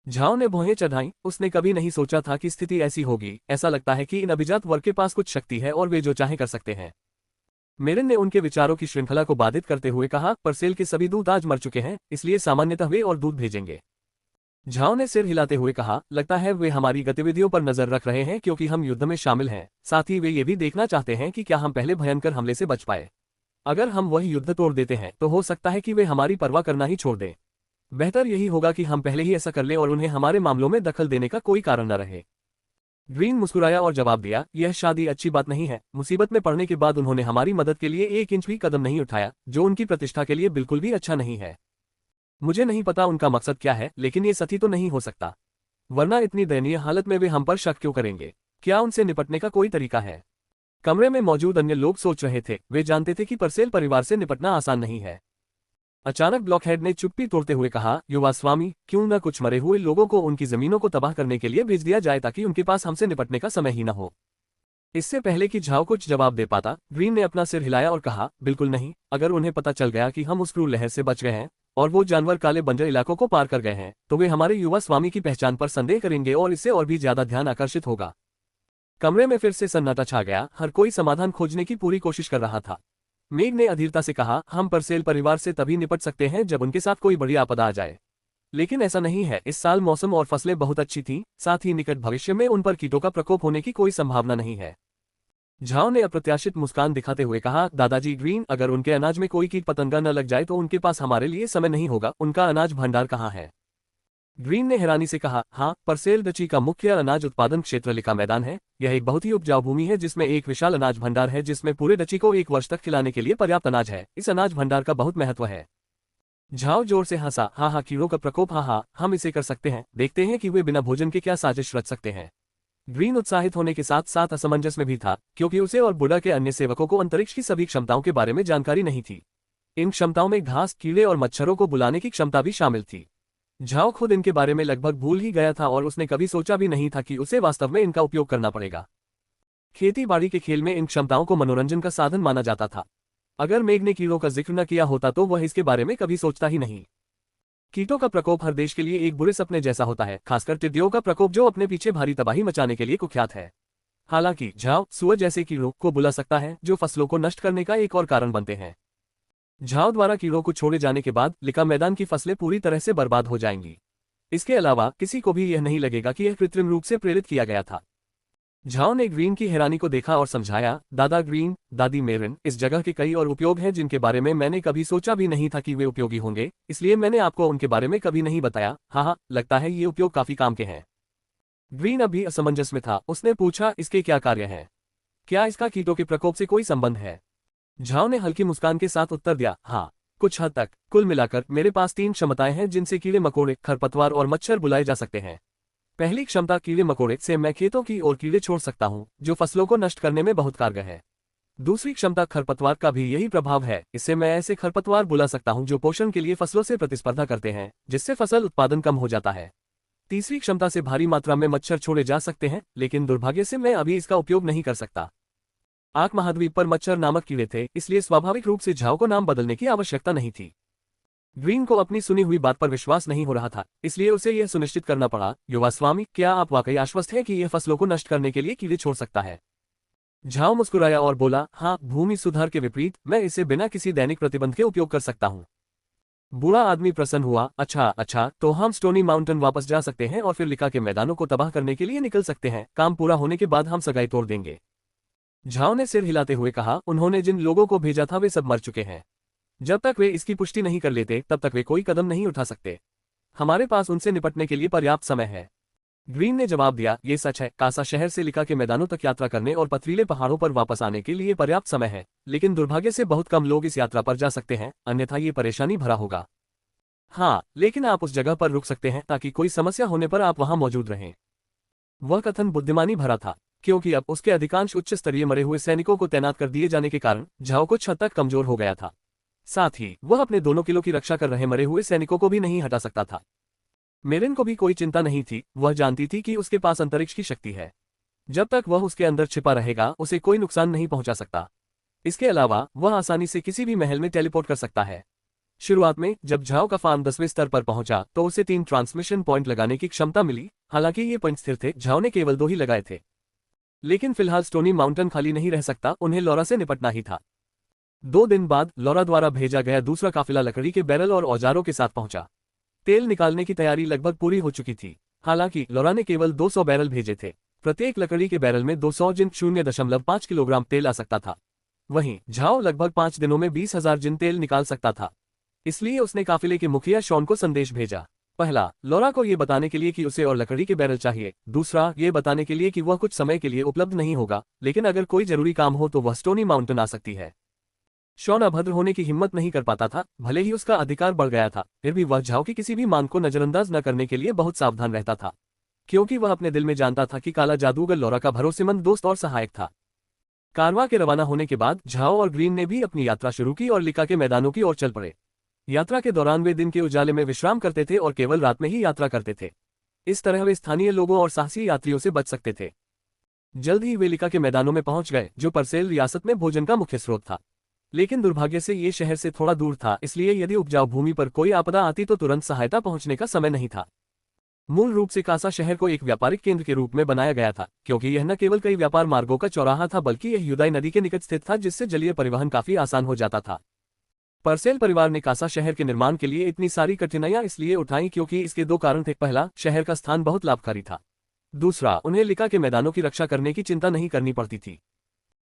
झाओ ने भौहें चढ़ाई। उसने कभी नहीं सोचा था कि स्थिति ऐसी होगी। ऐसा लगता है कि इन अभिजात वर्ग के पास कुछ शक्ति है और वे जो चाहे कर सकते हैं। मेरिन ने उनके विचारों की श्रृंखला को बाधित करते हुए कहा, परसेल के सभी दूत आज मर चुके हैं, इसलिए सामान्यतः वे और दूत भेजेंगे। झाओ ने सिर हिलाते हुए कहा, लगता है वे हमारी गतिविधियों पर नजर रख रहे हैं क्योंकि हम युद्ध में शामिल हैं। साथ ही वे ये भी देखना चाहते हैं कि क्या हम पहले भयंकर हमले से बच पाए। अगर हम वही युद्ध तोड़ देते हैं तो हो सकता है कि वे हमारी परवाह करना ही छोड़ दें। बेहतर यही होगा कि हम पहले ही ऐसा कर लें और उन्हें हमारे मामलों में दखल देने का कोई कारण न रहे। ग्रीन मुस्कुराया और जवाब दिया, यह शादी अच्छी बात नहीं है। मुसीबत में पड़ने के बाद उन्होंने हमारी मदद के लिए 1 इंच भी कदम नहीं उठाया, जो उनकी प्रतिष्ठा के लिए बिल्कुल भी अच्छा नहीं है। मुझे नहीं पता उनका मकसद क्या है, लेकिन ये सही तो नहीं हो सकता। वरना इतनी दयनीय हालत में वे हम पर शक क्यों करेंगे? क्या उनसे निपटने का कोई तरीका है? कमरे में मौजूद अन्य लोग सोच रहे थे। वे जानते थे कि परसेल परिवार से निपटना आसान नहीं है। अचानक ब्लॉकहेड ने चुप्पी तोड़ते हुए कहा, युवा स्वामी, क्यों न कुछ मरे हुए लोगों को उनकी जमीनों को तबाह करने के लिए भेज दिया जाए ताकि उनके पास हमसे निपटने का समय ही न हो। इससे पहले कि झाओ कुछ जवाब दे पाता, ग्रीन ने अपना सिर हिलाया और कहा, बिल्कुल नहीं। अगर उन्हें पता चल गया कि हम उस क्रूर लहर से बच गए हैं और वो जानवर काले बंजर इलाकों को पार कर गए हैं, तो वे हमारे युवा स्वामी की पहचान पर संदेह करेंगे और इससे और भी ज्यादा ध्यान आकर्षित होगा। कमरे में फिर से सन्नाटा छा गया। हर कोई समाधान खोजने की पूरी कोशिश कर रहा था। मेघ ने अधीरता से कहा, हम परसेल परिवार से तभी निपट सकते हैं जब उनके साथ कोई बड़ी आपदा आ जाए। लेकिन ऐसा नहीं है। इस साल मौसम और फसलें बहुत अच्छी थीं, साथ ही निकट भविष्य में उन पर कीटों का प्रकोप होने की कोई संभावना नहीं है। झाओ ने अप्रत्याशित मुस्कान दिखाते हुए कहा, दादाजी ग्रीन, अगर उनके अनाज में कोई कीट पतंगा न लग जाए तो उनके पास हमारे लिए समय नहीं होगा। उनका अनाज भंडार कहाँ है? ग्रीन ने हैरानी से कहा, हाँ, परसेल डची का मुख्य अनाज उत्पादन क्षेत्र लिका मैदान है। यह एक बहुत ही उपजाऊ भूमि है जिसमें एक विशाल अनाज भंडार है जिसमें पूरे डची को 1 वर्ष तक खिलाने के लिए पर्याप्त अनाज है। इस अनाज भंडार का बहुत महत्व है। झाओ जोर से हंसा, हाँ हाँ, कीड़ों का प्रकोप, हाँ हाँ, हम इसे कर सकते हैं। देखते हैं कि वे बिना भोजन के क्या साजिश रच सकते हैं। ग्रीन उत्साहित होने के साथ साथ असमंजस में भी था, क्योंकि उसे और बुडा के अन्य सेवकों को अंतरिक्ष की सभी क्षमताओं के बारे में जानकारी नहीं थी। इन क्षमताओं में घास, कीड़े और मच्छरों को बुलाने की क्षमता भी शामिल थी। झाओ खुद इनके बारे में लगभग भूल ही गया था और उसने कभी सोचा भी नहीं था कि उसे वास्तव में इनका उपयोग करना पड़ेगा। खेती बाड़ी के खेल में इन क्षमताओं को मनोरंजन का साधन माना जाता था। अगर मेघ ने कीड़ों का जिक्र न किया होता तो वह इसके बारे में कभी सोचता ही नहीं। कीटों का प्रकोप हर देश के लिए एक बुरे सपने जैसा होता है, खासकर टिड्डियों का प्रकोप जो अपने पीछे भारी तबाही मचाने के लिए कुख्यात है। हालांकि झाओ सुअर जैसे कीड़ों को बुला सकता है जो फसलों को नष्ट करने का एक और कारण बनते हैं। झाओ द्वारा कीड़ों को छोड़े जाने के बाद लिका मैदान की फसलें पूरी तरह से बर्बाद हो जाएंगी। इसके अलावा किसी को भी यह नहीं लगेगा कि यह कृत्रिम रूप से प्रेरित किया गया था। झाओ ने ग्रीन की हैरानी को देखा और समझाया, दादा ग्रीन, दादी मेरिन, इस जगह के कई और उपयोग हैं जिनके बारे में मैंने कभी सोचा भी नहीं था कि वे उपयोगी होंगे, इसलिए मैंने आपको उनके बारे में कभी नहीं बताया। हाँ, लगता है ये उपयोग काफी काम के हैं। ग्रीन अभी असमंजस में था। उसने पूछा, इसके क्या कार्य हैं? क्या इसका कीटों के प्रकोप से कोई संबंध है? झाओ ने हल्की मुस्कान के साथ उत्तर दिया, हाँ, कुछ हद तक। कुल मिलाकर मेरे पास 3 क्षमताएं हैं जिनसे कीड़े मकोड़े, खरपतवार और मच्छर बुलाए जा सकते हैं। पहली क्षमता, कीड़े मकोड़े से मैं खेतों की ओर कीड़े छोड़ सकता हूं, जो फसलों को नष्ट करने में बहुत कारगर है। दूसरी क्षमता, खरपतवार का भी यही प्रभाव है। इससे मैं ऐसे खरपतवार बुला सकता हूं जो पोषण के लिए फसलों से प्रतिस्पर्धा करते हैं, जिससे फसल उत्पादन कम हो जाता है। तीसरी क्षमता से भारी मात्रा में मच्छर छोड़े जा सकते हैं, लेकिन दुर्भाग्य से मैं अभी इसका उपयोग नहीं कर सकता। आर्क महाद्वीप पर मच्छर नामक कीड़े थे, इसलिए स्वाभाविक रूप से झाओ को नाम बदलने की आवश्यकता नहीं थी। ग्रीन को अपनी सुनी हुई बात पर विश्वास नहीं हो रहा था, इसलिए उसे यह सुनिश्चित करना पड़ा, युवा स्वामी, क्या आप वाकई आश्वस्त हैं कि यह फसलों को नष्ट करने के लिए कीड़े छोड़ सकता है? झाओ मुस्कुराया और बोला, हाँ, भूमि सुधार के विपरीत मैं इसे बिना किसी दैनिक प्रतिबंध के उपयोग कर सकता हूँ। बूढ़ा आदमी प्रसन्न हुआ, अच्छा, तो हम स्टोनी माउंटेन वापस जा सकते हैं और फिर लिका के मैदानों को तबाह करने के लिए निकल सकते हैं। काम पूरा होने के बाद हम सगाई तोड़ देंगे। झाओ ने सिर हिलाते हुए कहा, उन्होंने जिन लोगों को भेजा था वे सब मर चुके हैं। जब तक वे इसकी पुष्टि नहीं कर लेते तब तक वे कोई कदम नहीं उठा सकते। हमारे पास उनसे निपटने के लिए पर्याप्त समय है। ग्रीन ने जवाब दिया, ये सच है। कासा शहर से लिका के मैदानों तक यात्रा करने और पथरीले पहाड़ों पर वापस आने के लिए पर्याप्त समय है, लेकिन दुर्भाग्य से बहुत कम लोग इस यात्रा पर जा सकते हैं, अन्यथा ये परेशानी भरा होगा। हाँ, लेकिन आप उस जगह पर रुक सकते हैं ताकि कोई समस्या होने पर आप वहां मौजूद रहें। वह कथन बुद्धिमानी भरा था, क्योंकि अब उसके अधिकांश उच्च स्तरीय मरे हुए सैनिकों को तैनात कर दिए जाने के कारण झाओ कुछ हद तक कमजोर हो गया था। साथ ही वह अपने 2 किलो की रक्षा कर रहे मरे हुए सैनिकों को भी नहीं हटा सकता था। मेरिन को भी कोई चिंता नहीं थी। वह जानती थी कि उसके पास अंतरिक्ष की शक्ति है। जब तक वह उसके अंदर छिपा रहेगा उसे कोई नुकसान नहीं पहुंचा सकता। इसके अलावा वह आसानी से किसी भी महल में टेलीपोर्ट कर सकता है। शुरुआत में जब झाओ का फार्म 10वें स्तर पर पहुंचा तो उसे 3 ट्रांसमिशन पॉइंट लगाने की क्षमता मिली। हालांकि ये पॉइंट स्थिर थे, झाओ ने केवल 2 ही लगाए थे। लेकिन फिलहाल स्टोनी माउंटेन खाली नहीं रह सकता, उन्हें लॉरा से निपटना ही था। 2 दिन बाद लॉरा द्वारा भेजा गया दूसरा काफिला लकड़ी के बैरल और औजारों के साथ पहुंचा। तेल निकालने की तैयारी लगभग पूरी हो चुकी थी। हालांकि लॉरा ने केवल 200 बैरल भेजे थे। प्रत्येक लकड़ी के बैरल में 200 जिन 0.5 किलोग्राम तेल आ सकता था। वहीं झाओ लगभग 5 दिनों में 20,000 जिन तेल निकाल सकता था। इसलिए उसने काफिले के मुखिया शॉन को संदेश भेजा। पहला, लॉरा को यह बताने के लिए कि उसे और लकड़ी के बैरल चाहिए। दूसरा, ये बताने के लिए कि वह कुछ समय के लिए उपलब्ध नहीं होगा, लेकिन अगर कोई जरूरी काम हो तो वह स्टोनी माउंटेन आ सकती है। शॉन अभद्र होने की हिम्मत नहीं कर पाता था। भले ही उसका अधिकार बढ़ गया था, फिर भी वह झाओ की किसी भी मांग को नजरअंदाज न करने के लिए बहुत सावधान रहता था, क्योंकि वह अपने दिल में जानता था कि काला जादूगर लॉरा का भरोसेमंद दोस्त और सहायक था। कारवां के रवाना होने के बाद झाओ और ग्रीन ने भी अपनी यात्रा शुरू की और लिका के मैदानों की ओर चल पड़े। यात्रा के दौरान वे दिन के उजाले में विश्राम करते थे और केवल रात में ही यात्रा करते थे। इस तरह वे स्थानीय लोगों और साहसी यात्रियों से बच सकते थे। जल्द ही वे लिका के मैदानों में पहुंच गए, जो परसेल रियासत में भोजन का मुख्य स्रोत था। लेकिन दुर्भाग्य से ये शहर से थोड़ा दूर था, इसलिए यदि उपजाऊ भूमि पर कोई आपदा आती तो तुरंत सहायता पहुंचने का समय नहीं था। मूल रूप से कासा शहर को एक व्यापारिक केंद्र के रूप में बनाया गया था, क्योंकि यह न केवल कई व्यापार मार्गों का चौराहा था, बल्कि यह यूदाई नदी के निकट स्थित था, जिससे जलीय परिवहन काफी आसान हो जाता था। परसेल परिवार ने कासा शहर के निर्माण के लिए इतनी सारी कठिनाइयां इसलिए उठाई क्योंकि इसके 2 कारण थे। पहला, शहर का स्थान बहुत लाभकारी था। दूसरा, उन्हें लिका के मैदानों की रक्षा करने की चिंता नहीं करनी पड़ती थी।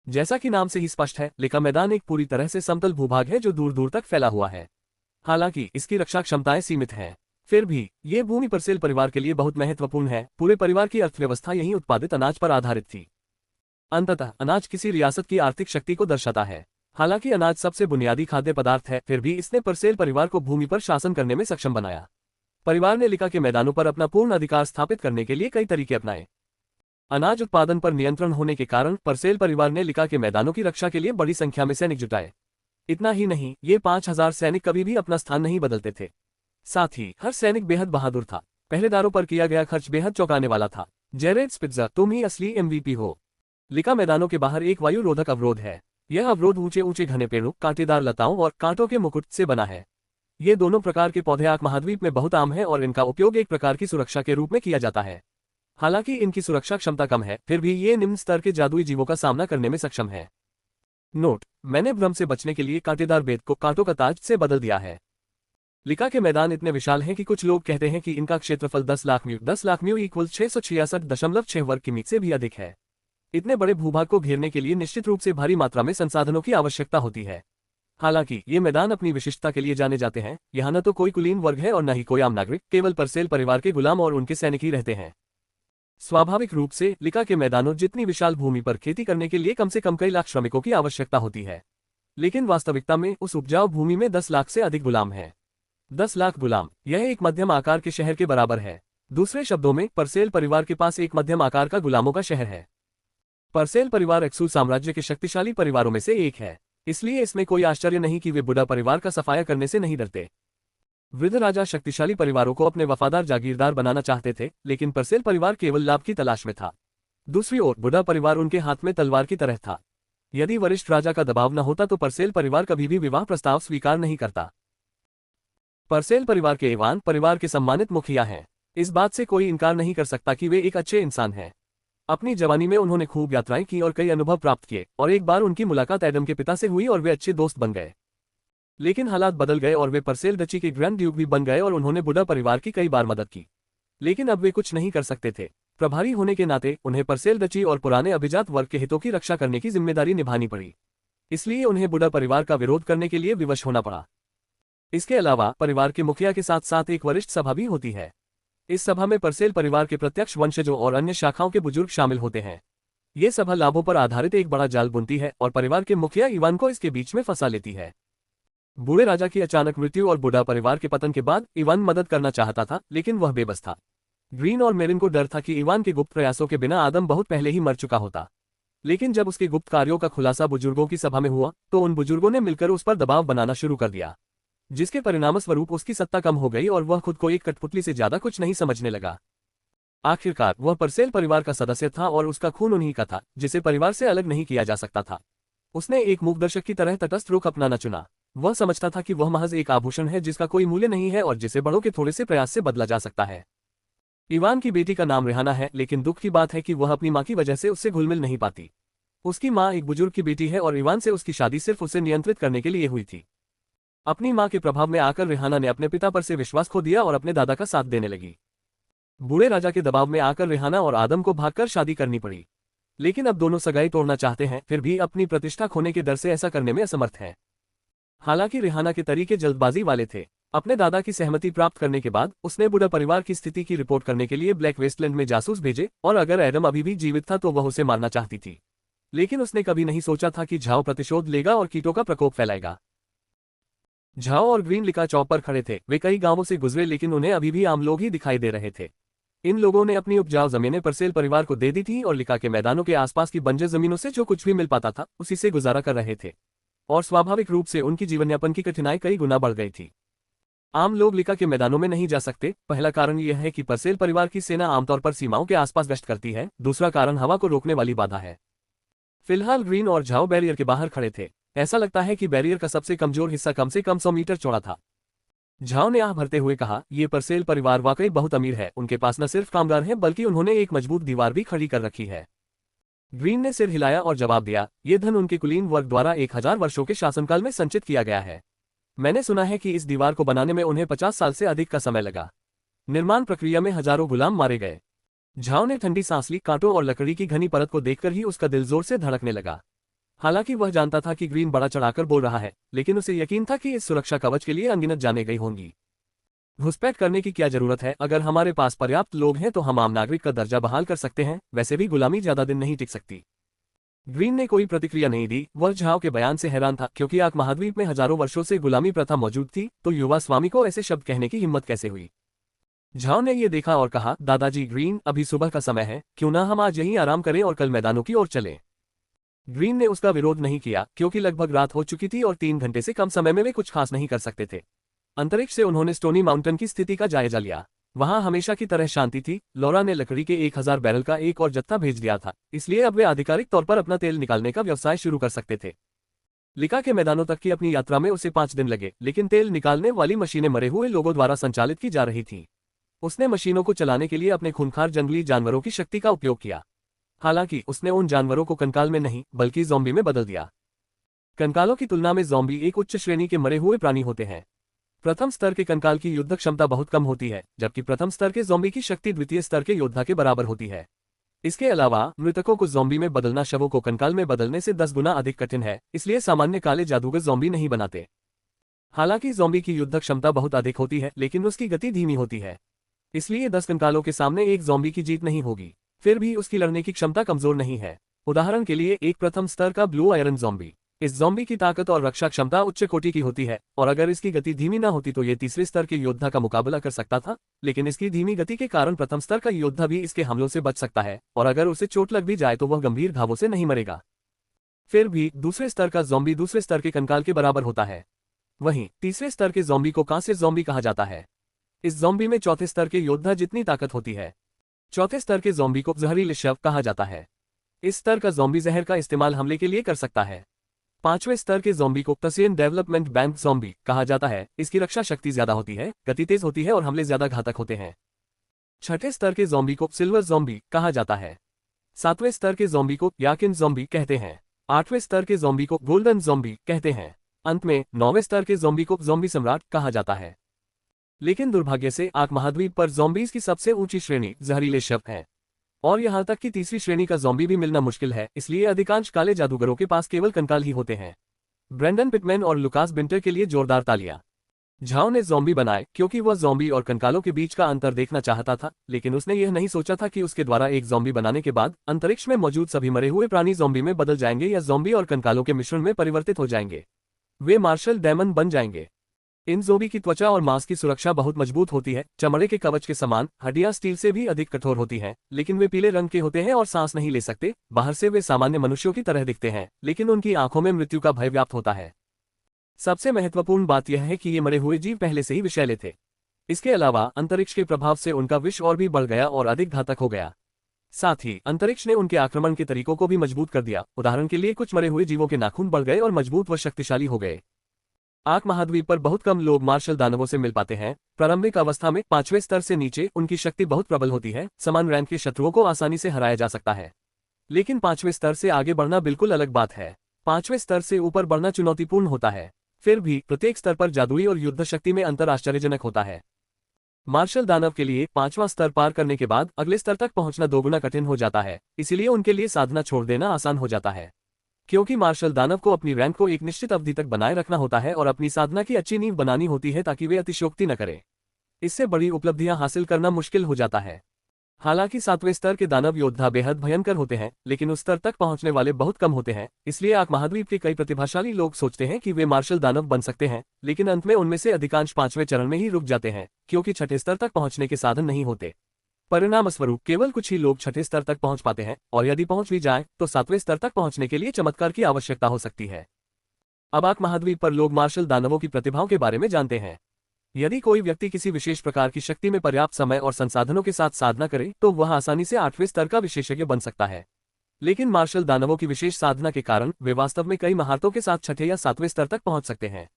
जैसा कि नाम से ही स्पष्ट है, लिका मैदान एक पूरी तरह से समतल भूभाग है जो दूर दूर तक फैला हुआ है। हालांकि इसकी रक्षा क्षमताएं सीमित हैं। फिर भी ये भूमि परसेल परिवार के लिए बहुत महत्वपूर्ण है। पूरे परिवार की अर्थव्यवस्था यहीं उत्पादित अनाज पर आधारित थी। अंततः अनाज किसी रियासत की आर्थिक शक्ति को दर्शाता है। हालांकि अनाज सबसे बुनियादी खाद्य पदार्थ है, फिर भी इसने परसेल परिवार को भूमि पर शासन करने में सक्षम बनाया। परिवार ने लिका के मैदानों पर अपना पूर्ण अधिकार स्थापित करने के लिए कई तरीके अपनाए। अनाज उत्पादन पर नियंत्रण होने के कारण परसेल परिवार ने लिका के मैदानों की रक्षा के लिए बड़ी संख्या में सैनिक जुटाए। इतना ही नहीं, ये 5,000 सैनिक कभी भी अपना स्थान नहीं बदलते थे। साथ ही हर सैनिक बेहद बहादुर था। पहरेदारों पर किया गया खर्च बेहद चौंकाने वाला था। जेरेड स्पिट्जर, तुम ही असली MVP हो। लिका मैदानों के बाहर एक वायु रोधक अवरोध है। यह अवरोध ऊंचे ऊंचे घने पेड़ों, कांटेदार लताओं और कांटों के मुकुट से बना है। ये दोनों प्रकार के पौधे आर्क महाद्वीप में बहुत आम हैं और इनका उपयोग एक प्रकार की सुरक्षा के रूप में किया जाता है। हालांकि इनकी सुरक्षा क्षमता कम है, फिर भी ये निम्न स्तर के जादुई जीवों का सामना करने में सक्षम है। नोट, मैंने भ्रम से बचने के लिए कांटेदार बेत को कांटों का ताज से बदल दिया है। लिका के मैदान इतने विशाल हैं कि कुछ लोग कहते हैं कि इनका क्षेत्रफल 10 लाख म्यू इक्वल 666.6 वर्ग किमी से भी अधिक है। इतने बड़े भूभाग को घेरने के लिए निश्चित रूप से भारी मात्रा में संसाधनों की आवश्यकता होती है। हालांकि ये मैदान अपनी विशिष्टता के लिए जाने जाते हैं। यहाँ न तो कोई कुलीन वर्ग है और न ही कोई आम नागरिक, केवल परसेल परिवार के गुलाम और उनके सैनिक ही रहते हैं। स्वाभाविक रूप से लिका के मैदानों जितनी विशाल भूमि पर खेती करने के लिए कम से कम कई लाख श्रमिकों की आवश्यकता होती है, लेकिन वास्तविकता में उस उपजाऊ भूमि में 10 लाख से अधिक गुलाम हैं। 10 लाख गुलाम, यह एक मध्यम आकार के शहर के बराबर है। दूसरे शब्दों में, परसेल परिवार के पास एक मध्यम आकार का गुलामों का शहर है। परसेल परिवार एक्सू साम्राज्य के शक्तिशाली परिवारों में से एक है, इसलिए इसमें कोई आश्चर्य नहीं कि वे बुढ़ा परिवार का सफाया करने से नहीं डरते। वृद्ध राजा शक्तिशाली परिवारों को अपने वफादार जागीरदार बनाना चाहते थे, लेकिन परसेल परिवार केवल लाभ की तलाश में था। दूसरी ओर बुढ़ा परिवार उनके हाथ में तलवार की तरह था। यदि वरिष्ठ राजा का दबाव न होता तो परसेल परिवार कभी भी विवाह प्रस्ताव स्वीकार नहीं करता। परसेल परिवार के इवान परिवार के सम्मानित मुखिया हैं। इस बात से कोई इनकार नहीं कर सकता कि वे एक अच्छे इंसान हैं। अपनी जवानी में उन्होंने खूब यात्राएं की और कई अनुभव प्राप्त किए, और एक बार उनकी मुलाकात एडम के पिता से हुई और वे अच्छे दोस्त बन गए। लेकिन हालात बदल गए और वे परसेल डची के ग्रैंड ड्यूक भी बन गए और उन्होंने बुढ़ा परिवार की कई बार मदद की। लेकिन अब वे कुछ नहीं कर सकते थे। प्रभारी होने के नाते उन्हें परसेल डची और पुराने अभिजात वर्ग के हितों की रक्षा करने की जिम्मेदारी निभानी पड़ी। इसलिए उन्हें बुढ़ा परिवार का विरोध करने के लिए विवश होना पड़ा। इसके अलावा परिवार के मुखिया के साथ साथ एक वरिष्ठ सभा भी होती है। इस सभा में परसेल परिवार के प्रत्यक्ष वंशजों और अन्य शाखाओं के बुजुर्ग शामिल होते हैं। ये सभा लाभों पर आधारित एक बड़ा जाल बुनती है और परिवार के मुखिया इवान को इसके बीच में फंसा लेती है। बूढ़े राजा की अचानक मृत्यु और बुढ़ा परिवार के पतन के बाद इवान मदद करना चाहता था, लेकिन वह बेबस था। ग्रीन और मेरिन को डर था कि इवान के गुप्त प्रयासों के बिना आदम बहुत पहले ही मर चुका होता। लेकिन जब उसके गुप्त कार्यों का खुलासा बुजुर्गों की सभा में हुआ तो उन बुजुर्गों ने मिलकर उस पर दबाव बनाना शुरू कर दिया, जिसके परिणामस्वरूप उसकी सत्ता कम हो गई और वह खुद को एक कठपुतली से ज्यादा कुछ नहीं समझने लगा। आखिरकार वह परसेल परिवार का सदस्य था और उसका खून उन्हीं का था, जिसे परिवार से अलग नहीं किया जा सकता था। उसने एक मूकदर्शक की तरह तटस्थ रुख अपनाना चुना। वह समझता था कि वह महज एक आभूषण है जिसका कोई मूल्य नहीं है और जिसे बड़ों के थोड़े से प्रयास से बदला जा सकता है। इवान की बेटी का नाम रेहाना है, लेकिन दुख की बात है कि वह अपनी माँ की वजह से उससे घुल मिल नहीं पाती। उसकी माँ एक बुजुर्ग की बेटी है और इवान से उसकी शादी सिर्फ उसे नियंत्रित करने के लिए हुई थी। अपनी माँ के प्रभाव में आकर रेहाना ने अपने पिता पर से विश्वास खो दिया और अपने दादा का साथ देने लगी। बूढ़े राजा के दबाव में आकर रेहाना और आदम को भागकर शादी करनी पड़ी। लेकिन अब दोनों सगाई तोड़ना चाहते हैं, फिर भी अपनी प्रतिष्ठा खोने के डर से ऐसा करने में असमर्थ हैं। हालांकि रेहाना के तरीके जल्दबाजी वाले थे। अपने दादा की सहमति प्राप्त करने के बाद उसने बुढ़ा परिवार की स्थिति की रिपोर्ट करने के लिए ब्लैक वेस्टलैंड में जासूस भेजे और अगर एडम अभी भी जीवित था तो वह उसे मारना चाहती थी। लेकिन उसने कभी नहीं सोचा था कि झाओ प्रतिशोध लेगा और कीटों का प्रकोप फैलाएगा। झाओ और ग्रीन लिका चौक पर खड़े थे। वे कई गांवों से गुजरे लेकिन उन्हें अभी भी आम लोग ही दिखाई दे रहे थे। इन लोगों ने अपनी उपजाऊ जमीनें परसेल परिवार को दे दी थी और लिका के मैदानों के आसपास की बंजर जमीनों से जो कुछ भी मिल पाता था उसी से गुजारा कर रहे थे। और स्वाभाविक रूप से उनकी जीवनयापन की कठिनाई कई गुना बढ़ गई थी। आम लोग लिका के मैदानों में नहीं जा सकते। पहला कारण यह है कि परसेल परिवार की सेना आमतौर पर सीमाओं के आसपास गश्त करती है। दूसरा कारण हवा को रोकने वाली बाधा है। फिलहाल ग्रीन और झाओ बैरियर के बाहर खड़े थे। ऐसा लगता है कि बैरियर का सबसे कमजोर हिस्सा कम से कम 100 मीटर चौड़ा था। झाओ ने आह भरते हुए कहा, ये परसेल परिवार वाकई बहुत अमीर है। उनके पास न सिर्फ कामगार हैं बल्कि उन्होंने एक मजबूत दीवार भी खड़ी कर रखी है। ग्रीन ने सिर हिलाया और जवाब दिया, ये धन उनके कुलीन वर्ग द्वारा 1000 वर्षों के शासनकाल में संचित किया गया है। मैंने सुना है कि इस दीवार को बनाने में उन्हें 50 साल से अधिक का समय लगा। निर्माण प्रक्रिया में हजारों गुलाम मारे गए। झाओ ने ठंडी सांस ली। कांटों और लकड़ी की घनी परत को देखकर ही उसका दिल जोर से धड़कने लगा। हालांकि वह जानता था कि ग्रीन बड़ा चढ़ाकर बोल रहा है, लेकिन उसे यकीन था कि इस सुरक्षा कवच के लिए अनगिनत जाने गई होंगी। घुसपैठ करने की क्या जरूरत है? अगर हमारे पास पर्याप्त लोग हैं तो हम आम नागरिक का दर्जा बहाल कर सकते हैं। वैसे भी गुलामी ज्यादा दिन नहीं टिक सकती। ग्रीन ने कोई प्रतिक्रिया नहीं दी। वह झाओ के बयान से हैरान था, क्योंकि आर्क महाद्वीप में हजारों वर्षों से गुलामी प्रथा मौजूद थी, तो युवा स्वामी को ऐसे शब्द कहने की हिम्मत कैसे हुई? झाओ ने ये देखा और कहा, दादाजी ग्रीन, अभी सुबह का समय है, क्यों ना हम आज यहीं आराम करें और कल मैदानों की ओर चलें। ग्रीन ने उसका विरोध नहीं किया, क्योंकि लगभग रात हो चुकी थी और 3 घंटे से कम समय में वे कुछ खास नहीं कर सकते थे। अंतरिक्ष से उन्होंने स्टोनी माउंटेन की स्थिति का जायजा लिया। वहां हमेशा की तरह शांति थी। लॉरा ने लकड़ी के 1000 बैरल का एक और जत्था भेज दिया था, इसलिए अब वे आधिकारिक तौर पर अपना तेल निकालने का व्यवसाय शुरू कर सकते थे। लिका के मैदानों तक की अपनी यात्रा में उसे 5 दिन लगे, लेकिन तेल निकालने वाली मशीनें मरे हुए लोगों द्वारा संचालित की जा रही थीं। उसने मशीनों को चलाने के लिए अपने खूंखार जंगली जानवरों की शक्ति का उपयोग किया। हालांकि उसने उन जानवरों को कंकाल में नहीं बल्कि ज़ॉम्बी में बदल दिया। कंकालों की तुलना में ज़ॉम्बी एक उच्च श्रेणी के मरे हुए प्राणी होते हैं। प्रथम स्तर के कंकाल की युद्ध क्षमता बहुत कम होती है, जबकि प्रथम स्तर के ज़ॉम्बी की शक्ति द्वितीय स्तर के योद्धा के बराबर होती है। इसके अलावा मृतकों को ज़ॉम्बी में बदलना शवों को कंकाल में बदलने से 10 गुना अधिक कठिन है, इसलिए सामान्य काले जादूगर ज़ॉम्बी नहीं बनाते। हालांकि ज़ॉम्बी की युद्ध क्षमता बहुत अधिक होती है, लेकिन उसकी गति धीमी होती है, इसलिए 10 कंकालों के सामने एक ज़ॉम्बी की जीत नहीं होगी। फिर भी उसकी लड़ने की क्षमता कमजोर नहीं है। उदाहरण के लिए एक प्रथम स्तर का ब्लू आयरन ज़ॉम्बी। इस ज़ॉम्बी की ताकत और रक्षा क्षमता उच्च कोटि की होती है, और अगर इसकी गति धीमी न होती तो ये तीसरे स्तर के योद्धा का मुकाबला कर सकता था, लेकिन इसकी धीमी गति के कारण प्रथम स्तर का योद्धा भी इसके हमलों से बच सकता है, और अगर उसे चोट लग भी जाए तो वह गंभीर घावों से नहीं मरेगा। फिर भी दूसरे स्तर का ज़ॉम्बी दूसरे स्तर के कंकाल के बराबर होता है। वहीं तीसरे स्तर के ज़ॉम्बी को कांस्य ज़ॉम्बी कहा जाता है। इस ज़ॉम्बी में चौथे स्तर के योद्धा जितनी ताकत होती है। चौथे स्तर के ज़ॉम्बी को जहरीले शव कहा जाता है। इस स्तर का ज़ॉम्बी जहर का इस्तेमाल हमले के लिए कर सकता है। 5वें स्तर के ज़ॉम्बी को टसियन डेवलपमेंट बैंक ज़ॉम्बी कहा जाता है। इसकी रक्षा शक्ति ज्यादा होती है, गति तेज होती है और हमले ज्यादा घातक होते हैं। 6ठे स्तर के ज़ॉम्बी को सिल्वर ज़ॉम्बी कहा जाता है। 7वें स्तर के ज़ॉम्बी को याकिन ज़ॉम्बी कहते हैं। 8वें स्तर के ज़ॉम्बी को गोल्डन ज़ॉम्बी कहते हैं। अंत में 9वें स्तर के ज़ॉम्बी को ज़ॉम्बी सम्राट कहा जाता है। लेकिन दुर्भाग्य से आर्क महाद्वीप पर ज़ॉम्बीज की सबसे ऊंची श्रेणी जहरीले शव है, और यहां तक कि तीसरी श्रेणी का ज़ॉम्बी भी मिलना मुश्किल है, इसलिए अधिकांश काले जादूगरों के पास केवल कंकाल ही होते हैं। ब्रेंडन पिटमैन और लुकास बिंटर के लिए जोरदार तालियां। झाओ ने ज़ॉम्बी बनाए क्योंकि वह ज़ॉम्बी और कंकालों के बीच का अंतर देखना चाहता था, लेकिन उसने यह नहीं सोचा था कि उसके द्वारा एक ज़ॉम्बी बनाने के बाद अंतरिक्ष में मौजूद सभी मरे हुए प्राणी ज़ॉम्बी में बदल जाएंगे या ज़ॉम्बी और कंकालों के मिश्रण में परिवर्तित हो जाएंगे। वे मार्शल डेमन बन जाएंगे। इन ज़ॉम्बी की त्वचा और मांस की सुरक्षा बहुत मजबूत होती है, चमड़े के कवच के समान। हड्डियां स्टील से भी अधिक कठोर होती हैं, लेकिन वे पीले रंग के होते हैं और सांस नहीं ले सकते। बाहर से वे सामान्य मनुष्यों की तरह दिखते हैं, लेकिन उनकी आंखों में मृत्यु का भय व्याप्त होता है। सबसे महत्वपूर्ण बात यह है कि ये मरे हुए जीव पहले से ही विषैले थे। इसके अलावा अंतरिक्ष के प्रभाव से उनका विष और भी बढ़ गया और अधिक घातक हो गया। साथ ही अंतरिक्ष ने उनके आक्रमण के तरीकों को भी मजबूत कर दिया। उदाहरण के लिए कुछ मरे हुए जीवों के नाखून बढ़ गए और मजबूत व शक्तिशाली हो गए। आर्क महाद्वीप पर बहुत कम लोग मार्शल दानवों से मिल पाते हैं। प्रारंभिक अवस्था में 5वें स्तर से नीचे उनकी शक्ति बहुत प्रबल होती है, समान रैंक के शत्रुओं को आसानी से हराया जा सकता है। लेकिन 5वें स्तर से आगे बढ़ना बिल्कुल अलग बात है। 5वें स्तर से ऊपर बढ़ना चुनौतीपूर्ण होता है। फिर भी प्रत्येक स्तर पर जादुई और युद्ध शक्ति में अंतर आश्चर्यजनक होता है। मार्शल दानव के लिए 5वां स्तर पार करने के बाद अगले स्तर तक पहुंचना दोगुना कठिन हो जाता है, इसीलिए उनके लिए साधना छोड़ देना आसान हो जाता है। क्योंकि मार्शल दानव को अपनी रैंक को एक निश्चित अवधि तक बनाए रखना होता है और अपनी साधना की अच्छी नींव बनानी होती है ताकि वे अतिशयोक्ति न करें। इससे बड़ी उपलब्धियां हासिल करना मुश्किल हो जाता है। हालांकि 7वें स्तर के दानव योद्धा बेहद भयंकर होते हैं, लेकिन उस स्तर तक पहुंचने वाले बहुत कम होते हैं। इसलिए आर्क महाद्वीप के कई प्रतिभाशाली लोग सोचते हैं कि वे मार्शल दानव बन सकते हैं, लेकिन अंत में उनमें से अधिकांश 5वें चरण में ही रुक जाते हैं, क्योंकि 6ठे स्तर तक पहुंचने के साधन नहीं होते। परिणामस्वरूप केवल कुछ ही लोग 6ठे स्तर तक पहुंच पाते हैं, और यदि पहुंच भी जाए तो 7वें स्तर तक पहुंचने के लिए चमत्कार की आवश्यकता हो सकती है। अब आर्क महाद्वीप पर लोग मार्शल दानवों की प्रतिभाओं के बारे में जानते हैं। यदि कोई व्यक्ति किसी विशेष प्रकार की शक्ति में पर्याप्त समय और संसाधनों के साथ साधना करे तो वह आसानी से 8वें स्तर का विशेषज्ञ बन सकता है। लेकिन मार्शल दानवों की विशेष साधना के कारण वे वास्तव में कई महारतों के साथ 6ठे या 7वें स्तर तक पहुंच सकते हैं।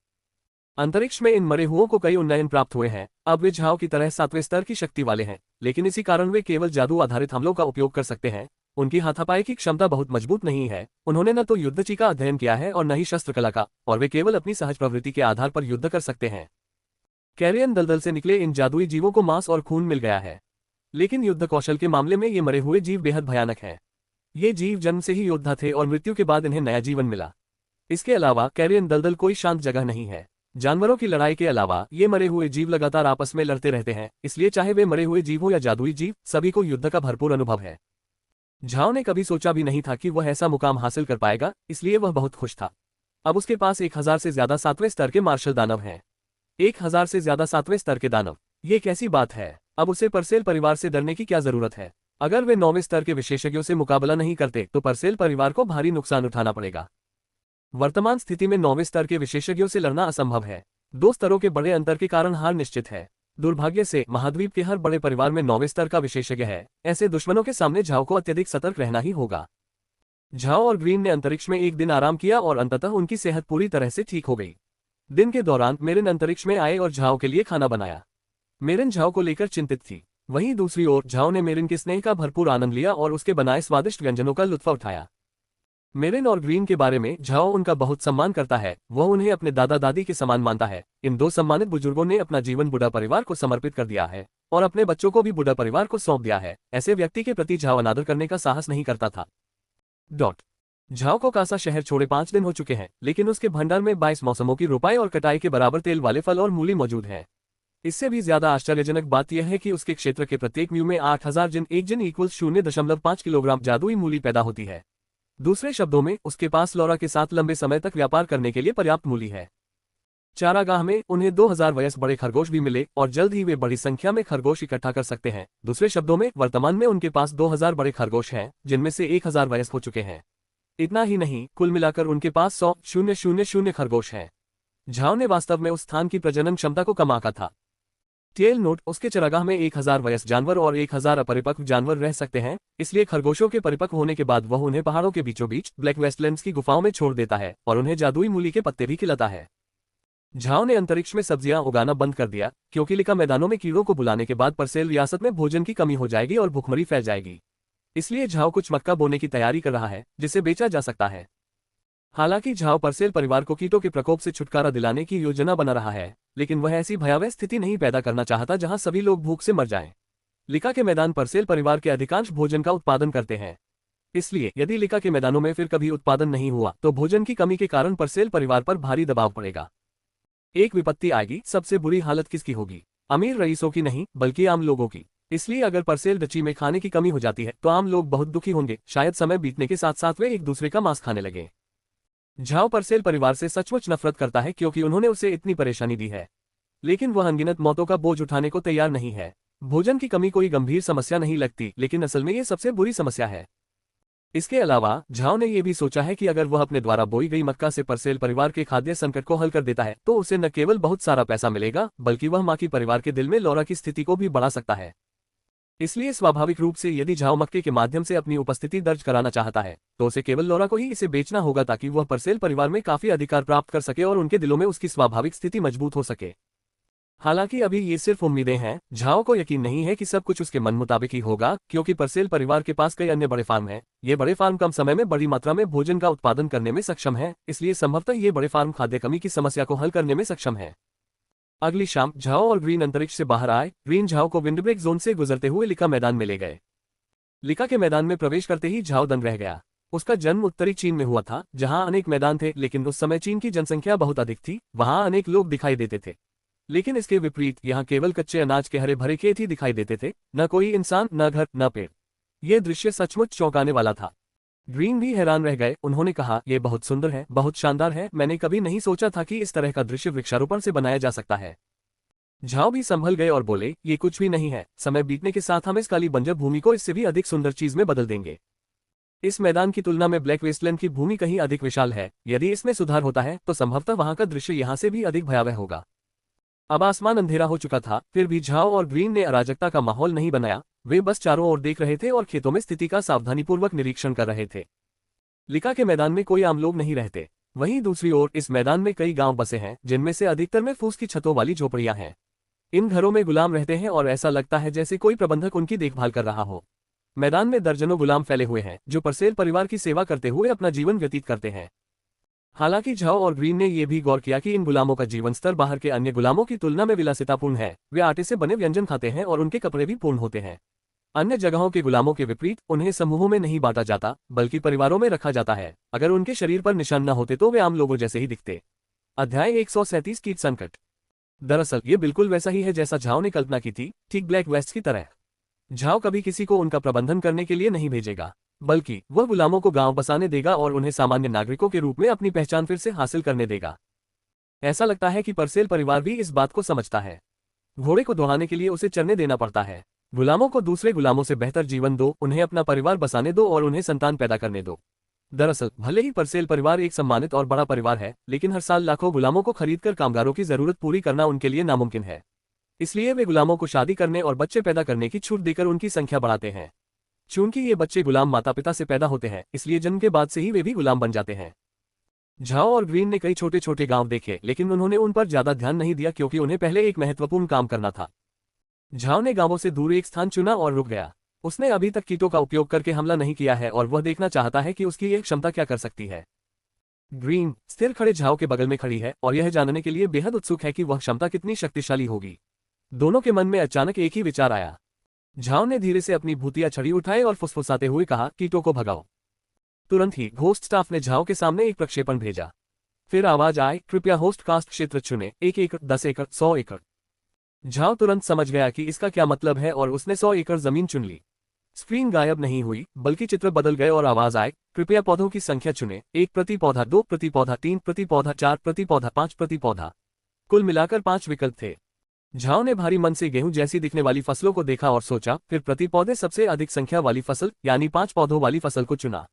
अंतरिक्ष में इन मरे हुओं को कई उन्नयन प्राप्त हुए हैं। अब वे झाओ की तरह 7वें स्तर की शक्ति वाले हैं, लेकिन इसी कारण वे केवल जादू आधारित हमलों का उपयोग कर सकते हैं। उनकी हाथापाई की क्षमता बहुत मजबूत नहीं है। उन्होंने न तो युद्धची का अध्ययन किया है और न ही शस्त्रकला का, और वे केवल अपनी सहज प्रवृत्ति के आधार पर युद्ध कर सकते हैं। कैरियन दलदल से निकले इन जादुई जीवों को मांस और खून मिल गया है, लेकिन युद्ध कौशल के मामले में ये मरे हुए जीव बेहद भयानक हैं। ये जीव जन्म से ही योद्धा थे और मृत्यु के बाद इन्हें नया जीवन मिला। इसके अलावा कैरियन दलदल कोई शांत जगह नहीं है। जानवरों की लड़ाई के अलावा ये मरे हुए जीव लगातार आपस में लड़ते रहते हैं, इसलिए चाहे वे मरे हुए जीव हो या जादुई जीव, सभी को युद्ध का भरपूर अनुभव है। झाओ ने कभी सोचा भी नहीं था कि वह ऐसा मुकाम हासिल कर पाएगा, इसलिए वह बहुत खुश था। अब उसके पास 1000 से ज्यादा 7वें स्तर के मार्शल दानव हैं। 1000 से ज्यादा 7वें स्तर के दानव, ये कैसी बात है। अब उसे परसेल परिवार से डरने की क्या जरूरत है। अगर वे 9वें स्तर के विशेषज्ञों से मुकाबला नहीं करते तो परसेल परिवार को भारी नुकसान उठाना पड़ेगा। वर्तमान स्थिति में 9वें स्तर के विशेषज्ञों से लड़ना असंभव है। 2 स्तरों के बड़े अंतर के कारण हार निश्चित है। दुर्भाग्य से महाद्वीप के हर बड़े परिवार में 9वें स्तर का विशेषज्ञ है। ऐसे दुश्मनों के सामने झाओ को अत्यधिक सतर्क रहना ही होगा। झाओ और ग्रीन ने अंतरिक्ष में एक दिन आराम किया और अंततः उनकी सेहत पूरी तरह से ठीक हो गई। दिन के दौरान मेरिन अंतरिक्ष में आए और झाओ के लिए खाना बनाया। मेरिन झाओ को लेकर चिंतित थी। वहीं दूसरी ओर झाओ ने मेरिन के स्नेह का भरपूर आनंद लिया और उसके बनाए स्वादिष्ट व्यंजनों का लुत्फ उठाया। मेरिन और ग्रीन के बारे में झाओ उनका बहुत सम्मान करता है। वह उन्हें अपने दादा दादी के समान मानता है। इन 2 सम्मानित बुजुर्गों ने अपना जीवन बुढ़ा परिवार को समर्पित कर दिया है और अपने बच्चों को भी बुढ़ा परिवार को सौंप दिया है। ऐसे व्यक्ति के प्रति झाओ अनादर करने का साहस नहीं करता था। झाओ को कासा शहर छोड़े 5 दिन हो चुके हैं, लेकिन उसके भंडार में 22 मौसमों की रोपाई और कटाई के बराबर तेल वाले फल और मूली मौजूद हैं। इससे भी ज्यादा आश्चर्यजनक बात यह है कि उसके क्षेत्र के प्रत्येक म्यू में 8000 जिन, एक जिन इक्वल 0.5 किलोग्राम जादुई मूली पैदा होती है। दूसरे शब्दों में उसके पास लौरा के साथ लंबे समय तक व्यापार करने के लिए पर्याप्त मूली है। चारागाह में उन्हें 2000 वयस्क बड़े खरगोश भी मिले और जल्द ही वे बड़ी संख्या में खरगोश इकट्ठा कर सकते हैं। दूसरे शब्दों में वर्तमान में उनके पास 2000 बड़े खरगोश हैं, जिनमें से 1000 वयस्क हो चुके हैं। इतना ही नहीं, कुल मिलाकर उनके पास 100,000 खरगोश हैं। झाओ ने वास्तव में उस स्थान की प्रजनन क्षमता को कम आंका था। टेल नोट, उसके चरागाह में 1000 वयस्क जानवर और 1000 अपरिपक्व जानवर रह सकते हैं, इसलिए खरगोशों के परिपक्व होने के बाद वह उन्हें पहाड़ों के बीचों बीच ब्लैक वेस्टलैंड्स की गुफाओं में छोड़ देता है और उन्हें जादुई मूली के पत्ते भी खिलाता है। झाओ ने अंतरिक्ष में सब्जियां उगाना बंद कर दिया, क्योंकि लिका मैदानों में कीड़ों को बुलाने के बाद परसेल रियासत में भोजन की कमी हो जाएगी और भुखमरी फैल जाएगी। इसलिए झाओ कुछ मक्का बोने की तैयारी कर रहा है, जिसे बेचा जा सकता है। हालांकि झाओ परसेल परिवार को कीटों के प्रकोप से छुटकारा दिलाने की योजना बना रहा है, लेकिन वह ऐसी भयावह स्थिति नहीं पैदा करना चाहता जहां सभी लोग भूख से मर जाएं। लिका के मैदान परसेल परिवार के अधिकांश भोजन का उत्पादन करते हैं। इसलिए यदि लिका के मैदानों में फिर कभी उत्पादन नहीं हुआ तो भोजन की कमी के कारण परसेल परिवार पर भारी दबाव पड़ेगा। एक विपत्ति आएगी। सबसे बुरी हालत किसकी होगी? अमीर रईसों की नहीं, बल्कि आम लोगों की। इसलिए अगर परसेल डची में खाने की कमी हो जाती है तो आम लोग बहुत दुखी होंगे। शायद समय बीतने के साथ साथ वे एक दूसरे का मांस खाने लगे। झाओ परसेल परिवार से सचमुच नफरत करता है, क्योंकि उन्होंने उसे इतनी परेशानी दी है, लेकिन वह अनगिनत मौतों का बोझ उठाने को तैयार नहीं है। भोजन की कमी कोई गंभीर समस्या नहीं लगती, लेकिन असल में ये सबसे बुरी समस्या है। इसके अलावा झाओ ने यह भी सोचा है कि अगर वह अपने द्वारा बोई गई मक्का से परसेल परिवार के खाद्य संकट को हल कर देता है तो उसे न केवल बहुत सारा पैसा मिलेगा, बल्कि वह माकी परिवार के दिल में लौरा की स्थिति को भी बढ़ा सकता है। इसलिए स्वाभाविक रूप से यदि झाओ मक्के के माध्यम से अपनी उपस्थिति दर्ज कराना चाहता है तो उसे केवल लोरा को ही इसे बेचना होगा ताकि वह परसेल परिवार में काफी अधिकार प्राप्त कर सके और उनके दिलों में उसकी स्वाभाविक स्थिति मजबूत हो सके। हालांकि अभी ये सिर्फ उम्मीदें हैं। झाओ को यकीन नहीं है कि सब कुछ उसके मन मुताबिक ही होगा, क्योंकि परसेल परिवार के पास कई अन्य बड़े फार्म हैं। ये बड़े फार्म कम समय में बड़ी मात्रा में भोजन का उत्पादन करने में सक्षम है, इसलिए संभवतः ये बड़े फार्म खाद्य कमी की समस्या को हल करने में सक्षम है। अगली शाम झाओ और ग्रीन अंतरिक्ष से बाहर आए। ग्रीन झाओ को विंडब्रेक जोन से गुजरते हुए लिका मैदान में ले गए। लिका के मैदान में प्रवेश करते ही झाओ दंग रह गया। उसका जन्म उत्तरी चीन में हुआ था, जहां अनेक मैदान थे, लेकिन उस समय चीन की जनसंख्या बहुत अधिक थी, वहां अनेक लोग दिखाई देते थे। लेकिन इसके विपरीत यहाँ केवल कच्चे अनाज के हरे भरे खेत ही दिखाई देते थे, न कोई इंसान, न घर, न पेड़। यह दृश्य सचमुच चौंकाने वाला था। ग्रीन भी हैरान रह गए। उन्होंने कहा, यह बहुत सुंदर है, बहुत शानदार है। मैंने कभी नहीं सोचा था कि इस तरह का दृश्य वृक्षारोपण से बनाया जा सकता है। झाओ भी संभल गए और बोले, ये कुछ भी नहीं है। समय बीतने के साथ हम इस काली बंजर भूमि को इससे भी अधिक सुंदर चीज में बदल देंगे। इस मैदान की तुलना में ब्लैक वेस्टलैंड की भूमि कहीं अधिक विशाल है। यदि इसमें सुधार होता है तो संभवतः वहां का दृश्य यहाँ से भी अधिक भयावह होगा। अब आसमान अंधेरा हो चुका था, फिर भी झाओ और ग्रीन ने अराजकता का माहौल नहीं बनाया। वे बस चारों ओर देख रहे थे और खेतों में स्थिति का सावधानीपूर्वक निरीक्षण कर रहे थे। लिका के मैदान में कोई आम लोग नहीं रहते। वहीं दूसरी ओर इस मैदान में कई गांव बसे हैं, जिनमें से अधिकतर में फूस की छतों वाली झोपड़ियां हैं। इन घरों में गुलाम रहते हैं और ऐसा लगता है जैसे कोई प्रबंधक उनकी देखभाल कर रहा हो। मैदान में दर्जनों गुलाम फैले हुए हैं, जो परसेल परिवार की सेवा करते हुए अपना जीवन व्यतीत करते हैं। हालांकि झाओ और ग्रीन ने यह भी गौर किया कि इन गुलामों का जीवन स्तर बाहर के अन्य गुलामों की तुलना में विलासितापूर्ण है। वे आटे से बने व्यंजन खाते हैं और उनके कपड़े भी पूर्ण होते हैं। अन्य जगहों के गुलामों के विपरीत उन्हें समूहों में नहीं बांटा जाता, बल्कि परिवारों में रखा जाता है। अगर उनके शरीर पर निशान न होते तो वे आम लोगों जैसे ही दिखते। अध्याय 137 कीट संकट। दरअसल ये बिल्कुल वैसा ही है जैसा झाओ ने कल्पना की थी, ठीक ब्लैक वेस्ट की तरह। झाओ कभी किसी को उनका प्रबंधन करने के लिए नहीं भेजेगा, बल्कि वह गुलामों को गांव बसाने देगा और उन्हें सामान्य नागरिकों के रूप में अपनी पहचान फिर से हासिल करने देगा। ऐसा लगता है कि परसेल परिवार भी इस बात को समझता है। घोड़े को दौड़ाने के लिए उसे चरने देना पड़ता है। गुलामों को दूसरे गुलामों से बेहतर जीवन दो, उन्हें अपना परिवार बसाने दो और उन्हें संतान पैदा करने दो। दरअसल भले ही परसेल परिवार एक सम्मानित और बड़ा परिवार है, लेकिन हर साल लाखों गुलामों को खरीदकर कामगारों की जरूरत पूरी करना उनके लिए नामुमकिन है। इसलिए वे गुलामों को शादी करने और बच्चे पैदा करने की छूट देकर उनकी संख्या बढ़ाते हैं। चूंकि ये बच्चे गुलाम माता पिता से पैदा होते हैं, इसलिए जन्म के बाद से ही वे भी गुलाम बन जाते हैं। झाओ और ग्रीन ने कई छोटे छोटे गांव देखे, लेकिन उन्होंने उन पर ज्यादा ध्यान नहीं दिया क्योंकि उन्हें पहले एक महत्वपूर्ण काम करना था। झाओ ने गांवों से दूर एक स्थान चुना और रुक गया। उसने अभी तक कीटों का उपयोग करके हमला नहीं किया है और वह देखना चाहता है कि उसकी यह क्षमता क्या कर सकती है। ग्रीन स्थिर खड़े झाओ के बगल में खड़ी है और यह जानने के लिए बेहद उत्सुक है कि वह क्षमता कितनी शक्तिशाली होगी। दोनों के मन में अचानक एक ही विचार आया। झाओ ने धीरे से अपनी भूतिया छड़ी उठाए और फुसफुसाते हुए कहा, कीटों को भगाओ। तुरंत ही घोस्ट स्टाफ ने झाओ के सामने एक प्रक्षेपण भेजा। फिर आवाज आए, कृपया होस्ट कास्ट क्षेत्र चुने, 1 एकड़, 10 एकड़, 100 एकड़। झाओ तुरंत समझ गया कि इसका क्या मतलब है और उसने 100 एकड़ जमीन चुन ली। स्क्रीन गायब नहीं हुई, बल्कि चित्र बदल गए और आवाज आए, कृपया पौधों की संख्या चुने, 1 प्रति पौधा, 2 प्रति पौधा, 3 प्रति पौधा, 4 प्रति पौधा, 5 प्रति पौधा। कुल मिलाकर 5 विकल्प थे। झाओ ने भारी मन से गेहूं जैसी दिखने वाली फसलों को देखा और सोचा, फिर प्रति पौधे सबसे अधिक संख्या वाली फसल यानी 5 पौधों वाली फसल को चुना।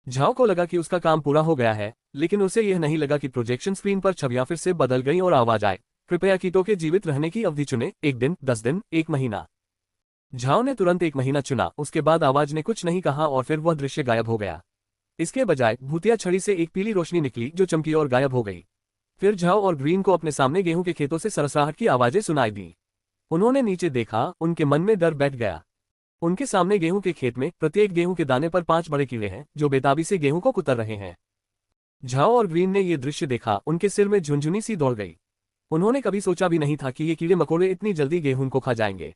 झाओ को लगा कि उसका काम पूरा हो गया है, लेकिन उसे यह नहीं लगा कि प्रोजेक्शन स्क्रीन पर छवियां फिर से बदल गईं और आवाज आए, कृपया कीटों के जीवित रहने की अवधि चुने, 1 दिन, 10 दिन, 1 महीना। झाओ ने तुरंत 1 महीना चुना। उसके बाद आवाज ने कुछ नहीं कहा और फिर वह दृश्य गायब हो गया। इसके बजाय भूतिया छड़ी से एक पीली रोशनी निकली जो चमकी और गायब हो गई। फिर झाओ और ग्रीन को अपने सामने गेहूं के खेतों से सरसराहट की आवाजें सुनाई दी। उन्होंने नीचे देखा, उनके मन में डर बैठ गया। उनके सामने गेहूं के खेत में प्रत्येक गेहूं के दाने पर 5 बड़े कीड़े हैं, जो बेताबी से गेहूं को कुतर रहे हैं। झाओ और ग्रीन ने यह दृश्य देखा, उनके सिर में झुनझुनी सी दौड़ गई। उन्होंने कभी सोचा भी नहीं था कि ये कीड़े मकोड़े इतनी जल्दी गेहूं को खा जाएंगे।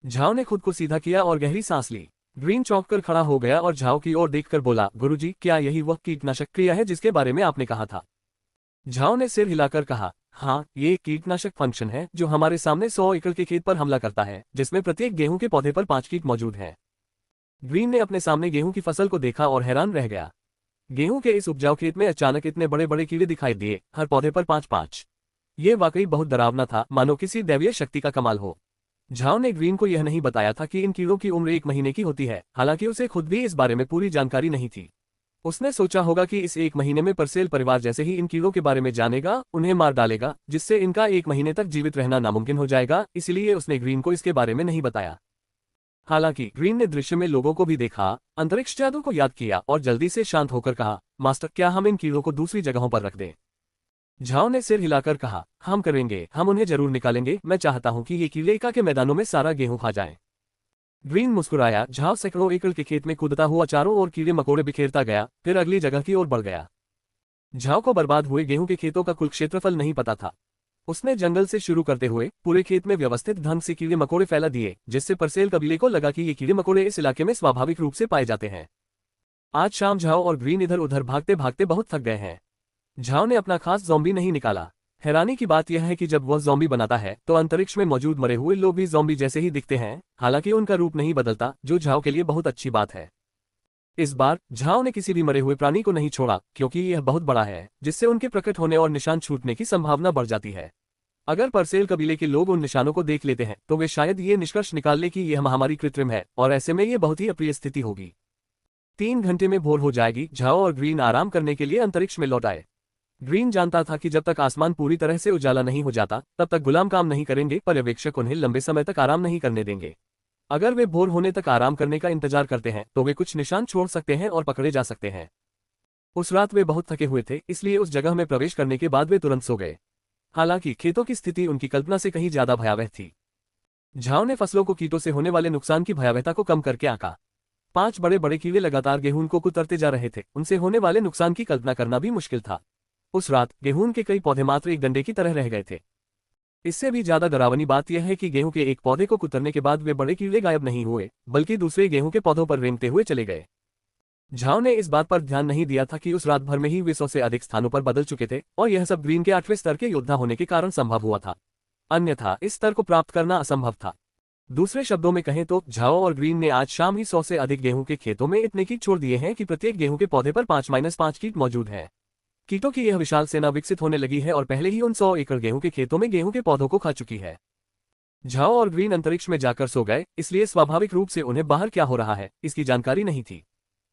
झाओ ने खुद को सीधा किया और गहरी सांस ली। ग्रीन चौंक कर खड़ा हो गया और झाओ की ओर देखकर बोला, गुरुजी, क्या यही वह कीटनाशक क्रिया है जिसके बारे में आपने कहा था? झाओ ने सिर हिलाकर कहा, हाँ, ये कीटनाशक फंक्शन है जो हमारे सामने 100 एकड़ के खेत पर हमला करता है, जिसमें प्रत्येक गेहूं के पौधे पर 5 कीट मौजूद हैं। ग्रीन ने अपने सामने गेहूं की फसल को देखा और हैरान रह गया। गेहूं के इस उपजाऊ खेत में अचानक इतने बड़े बड़े कीड़े दिखाई दिए, हर पौधे पर 5-5। ये वाकई बहुत डरावना था, मानो किसी दैवीय शक्ति का कमाल हो। झाओ ने ग्रीन को यह नहीं बताया था कि इन कीड़ों की उम्र 1 महीने की होती है, हालांकि उसे खुद भी इस बारे में पूरी जानकारी नहीं थी। उसने सोचा होगा कि इस 1 महीने में परसेल परिवार जैसे ही इन कीड़ों के बारे में जानेगा, उन्हें मार डालेगा, जिससे इनका 1 महीने तक जीवित रहना नामुमकिन हो जाएगा, इसलिए उसने ग्रीन को इसके बारे में नहीं बताया। हालांकि ग्रीन ने दृश्य में लोगों को भी देखा, अंतरिक्ष जादू को याद किया और जल्दी से शांत होकर कहा, मास्टर क्या हम इन कीड़ों को दूसरी जगहों पर रख दें? झाओ ने सिर हिलाकर कहा, हम करेंगे, हम उन्हें जरूर निकालेंगे, मैं चाहता हूं कि ये कीड़े इका के मैदानों में सारा गेहूं खा जाएं। ग्रीन मुस्कुराया। झाओ सैकड़ों एकड़ के खेत में कूदता हुआ चारों ओर कीड़े मकोड़े बिखेरता गया, फिर अगली जगह की ओर बढ़ गया। झाओ को बर्बाद हुए गेहूं के खेतों का कुल क्षेत्रफल नहीं पता था। उसने जंगल से शुरू करते हुए पूरे खेत में व्यवस्थित ढंग से कीड़े मकोड़े फैला दिए, जिससे परसेल कबीले को लगा कि ये कीड़े मकोड़े इस इलाके में स्वाभाविक रूप से पाए जाते हैं। आज शाम झाओ और ग्रीन इधर उधर भागते भागते बहुत थक गए हैं। झाओ ने अपना खास ज़ॉम्बी नहीं निकाला। हैरानी की बात यह है कि जब वह ज़ॉम्बी बनाता है तो अंतरिक्ष में मौजूद मरे हुए लोग भी ज़ॉम्बी जैसे ही दिखते हैं, हालांकि उनका रूप नहीं बदलता, जो झाओ के लिए बहुत अच्छी बात है। इस बार झाओ ने किसी भी मरे हुए प्राणी को नहीं छोड़ा, क्योंकि यह बहुत बड़ा है, जिससे उनके प्रकट होने और निशान छूटने की संभावना बढ़ जाती है। अगर परसेल कबीले के लोग उन निशानों को देख लेते हैं तो वे शायद ये निष्कर्ष निकाल ले कि यह महामारी कृत्रिम है, और ऐसे में ये बहुत ही अप्रिय स्थिति होगी। 3 घंटे में भोर हो जाएगी। झाओ और ग्रीन आराम करने के लिए अंतरिक्ष में लौट आए। ग्रीन जानता था कि जब तक आसमान पूरी तरह से उजाला नहीं हो जाता तब तक गुलाम काम नहीं करेंगे, पर्यवेक्षक उन्हें लंबे समय तक आराम नहीं करने देंगे। अगर वे भोर होने तक आराम करने का इंतजार करते हैं तो वे कुछ निशान छोड़ सकते हैं और पकड़े जा सकते हैं। उस रात वे बहुत थके हुए थे, इसलिए उस जगह में प्रवेश करने के बाद वे तुरंत सो गए। हालांकि खेतों की स्थिति उनकी कल्पना से कहीं ज्यादा भयावह थी। झाओ ने फसलों को कीटों से होने वाले नुकसान की भयावहता को कम करके आंका। 5 बड़े बड़े कीड़े लगातार गेहूं को कुतरते जा रहे थे, उनसे होने वाले नुकसान की कल्पना करना भी मुश्किल था। उस रात गेहूं के कई पौधे मात्र एक डंडे की तरह रह गए थे। इससे भी ज्यादा डरावनी बात यह है कि गेहूं के एक पौधे को कुतरने के बाद वे बड़े कीड़े गायब नहीं हुए, बल्कि दूसरे गेहूं के पौधों पर रेंगते हुए चले गए। झाओ ने इस बात पर ध्यान नहीं दिया था कि उस रात भर में ही वे 100 से अधिक स्थानों पर बदल चुके थे, और यह सब ग्रीन के 8वें स्तर के योद्धा होने के कारण संभव हुआ था। अन्यथा इस स्तर को प्राप्त करना असंभव था। दूसरे शब्दों में कहें तो झाओ और ग्रीन ने आज शाम ही 100 से अधिक गेहूं के खेतों में इतने कीट छोड़ दिए हैं कि प्रत्येक गेहूं के पौधे पर 5-5 कीट मौजूद हैं। कीटों की यह विशाल सेना विकसित होने लगी है और पहले ही उन 100 एकड़ गेहूं के खेतों में गेहूं के पौधों को खा चुकी है। झाओ और ग्रीन अंतरिक्ष में जाकर सो गए, इसलिए स्वाभाविक रूप से उन्हें बाहर क्या हो रहा है इसकी जानकारी नहीं थी।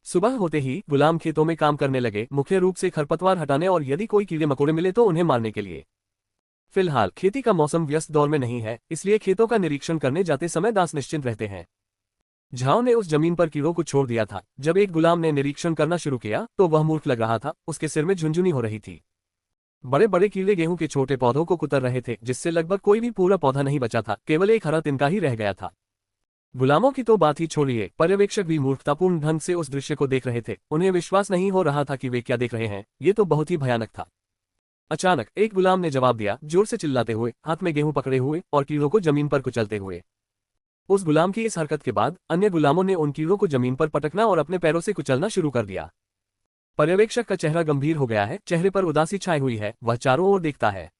सुबह होते ही गुलाम खेतों में काम करने लगे, मुख्य रूप से खरपतवार हटाने और यदि कोई कीड़े मकोड़े मिले तो उन्हें मारने के लिए। फिलहाल खेती का मौसम व्यस्त दौर में नहीं है, इसलिए खेतों का निरीक्षण करने जाते समय दास निश्चिंत रहते हैं। झाओ ने उस जमीन पर कीड़ों को छोड़ दिया था। जब एक गुलाम ने निरीक्षण करना शुरू किया तो वह मूर्ख लग रहा था, उसके सिर में झुनझुनी हो रही थी। बड़े बड़े कीड़े गेहूं के छोटे पौधों को कुतर रहे थे, जिससे लगभग कोई भी पूरा पौधा नहीं बचा था, केवल एक हरा तिनका ही रह गया था। गुलामों की तो बात ही छोड़िए, पर्यवेक्षक भी मूर्खतापूर्ण ढंग से उस दृश्य को देख रहे थे। उन्हें विश्वास नहीं हो रहा था कि वे क्या देख रहे हैं, ये तो बहुत ही भयानक था। अचानक एक गुलाम ने जवाब दिया, जोर से चिल्लाते हुए, हाथ में गेहूं पकड़े हुए और कीड़ों को जमीन पर कुचलते हुए। उस गुलाम की इस हरकत के बाद अन्य गुलामों ने उन कीड़ों को जमीन पर पटकना और अपने पैरों से कुचलना शुरू कर दिया। पर्यवेक्षक का चेहरा गंभीर हो गया है, चेहरे पर उदासी छाई हुई है, वह चारों ओर देखता है।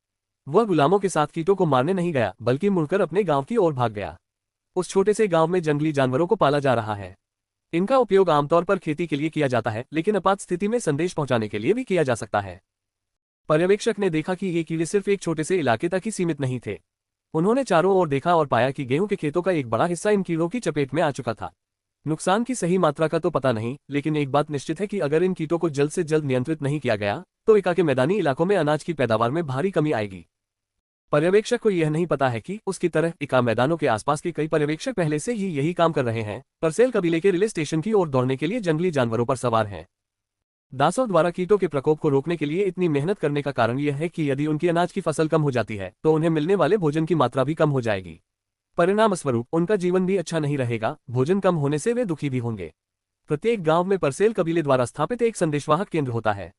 वह गुलामों के साथ कीटों को मारने नहीं गया, बल्कि मुड़कर अपने गांव की ओर भाग गया। उस छोटे से गांव में जंगली जानवरों को पाला जा रहा है। इनका उपयोग आमतौर पर खेती के लिए किया जाता है, लेकिन आपात स्थिति में संदेश पहुंचाने के लिए भी किया जा सकता है। पर्यवेक्षक ने देखा कि ये कीड़े सिर्फ एक छोटे से इलाके तक ही सीमित नहीं थे। उन्होंने चारों ओर देखा और पाया कि गेहूं के खेतों का एक बड़ा हिस्सा इन कीड़ों की चपेट में आ चुका था। नुकसान की सही मात्रा का तो पता नहीं, लेकिन एक बात निश्चित है कि अगर इन कीटों को जल्द से जल्द नियंत्रित नहीं किया गया तो इका के मैदानी इलाकों में अनाज की पैदावार में भारी कमी आएगी। पर्यवेक्षक को यह नहीं पता है कि उसकी तरह इका मैदानों के आसपास के कई पर्यवेक्षक पहले से ही यही काम कर रहे हैं। परसेल कबीले के रिले स्टेशन की ओर दौड़ने के लिए जंगली जानवरों पर सवार हैं। दासों द्वारा कीटों के प्रकोप को रोकने के लिए इतनी मेहनत करने का कारण यह है कि यदि उनकी अनाज की फसल कम हो जाती है तो उन्हें मिलने वाले भोजन की मात्रा भी कम हो जाएगी। परिणामस्वरूप उनका जीवन भी अच्छा नहीं रहेगा। भोजन कम होने से वे दुखी भी होंगे। प्रत्येक गांव में परसेल कबीले द्वारा स्थापित एक संदेशवाहक केंद्र होता है।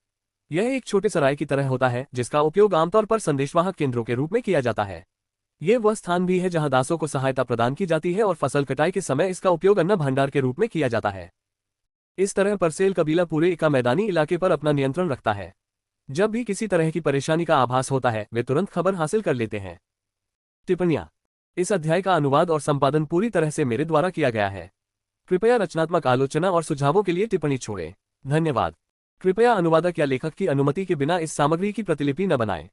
यह एक छोटे सराय की तरह होता है, जिसका उपयोग आमतौर पर संदेशवाहक केंद्रों के रूप में किया जाता है। यह वह स्थान भी है जहां दासों को सहायता प्रदान की जाती है और फसल कटाई के समय इसका उपयोग अन्न भंडार के रूप में किया जाता है। इस तरह परसेल कबीला पूरे इका मैदानी इलाके पर अपना नियंत्रण रखता है। जब भी किसी तरह की परेशानी का आभास होता है वे तुरंत खबर हासिल कर लेते हैं। टिप्पणियां। इस अध्याय का अनुवाद और संपादन पूरी तरह से मेरे द्वारा किया गया है। कृपया रचनात्मक आलोचना और सुझावों के लिए टिप्पणी छोड़ें। धन्यवाद। कृपया अनुवादक या लेखक की अनुमति के बिना इस सामग्री की प्रतिलिपि न बनाएं।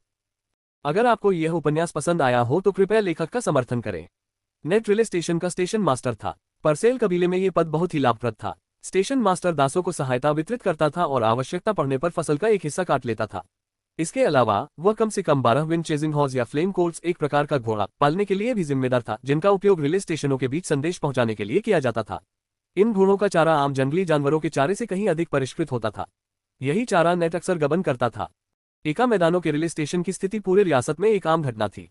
अगर आपको यह उपन्यास पसंद आया हो तो कृपया लेखक का समर्थन करें। नेट रिले स्टेशन का स्टेशन मास्टर था। परसेल कबीले में ये पद बहुत ही लाभप्रद था। स्टेशन मास्टर दासों को सहायता वितरित करता था और आवश्यकता पड़ने पर फसल का एक हिस्सा काट लेता था। इसके अलावा वह कम से कम 12 विंड चेजिंग हॉर्स या फ्लेम कोल्ट्स, एक प्रकार का घोड़ा, पालने के लिए भी जिम्मेदार था, जिनका उपयोग रिले स्टेशनों के बीच संदेश पहुंचाने के लिए किया जाता था। इन घोड़ों का चारा आम जंगली जानवरों के चारे से कहीं अधिक परिष्कृत होता था। यही चारा नेट अक्सर गबन करता था। एका मैदानों के रिले स्टेशन की स्थिति पूरे रियासत में एक आम घटना थी।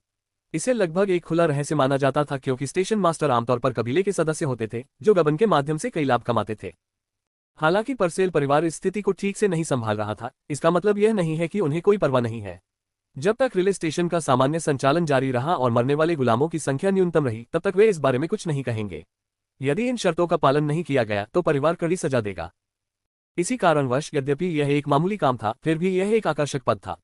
इसे लगभग एक खुला रहस्य माना जाता था, क्योंकि स्टेशन मास्टर आमतौर पर कबीले के सदस्य होते थे जो गबन के माध्यम से कई लाभ कमाते थे। हालांकि परसेल परिवार इस स्थिति को ठीक से नहीं संभाल रहा था। इसका मतलब यह नहीं है कि उन्हें कोई परवाह नहीं है। जब तक रिले स्टेशन का सामान्य संचालन जारी रहा और मरने वाले गुलामों की संख्या न्यूनतम रही, तब तक वे इस बारे में कुछ नहीं कहेंगे। यदि इन शर्तों का पालन नहीं किया गया तो परिवार कड़ी सजा देगा। इसी कारणवश यद्यपि यह एक मामूली काम था, फिर भी यह एक आकर्षक पद था।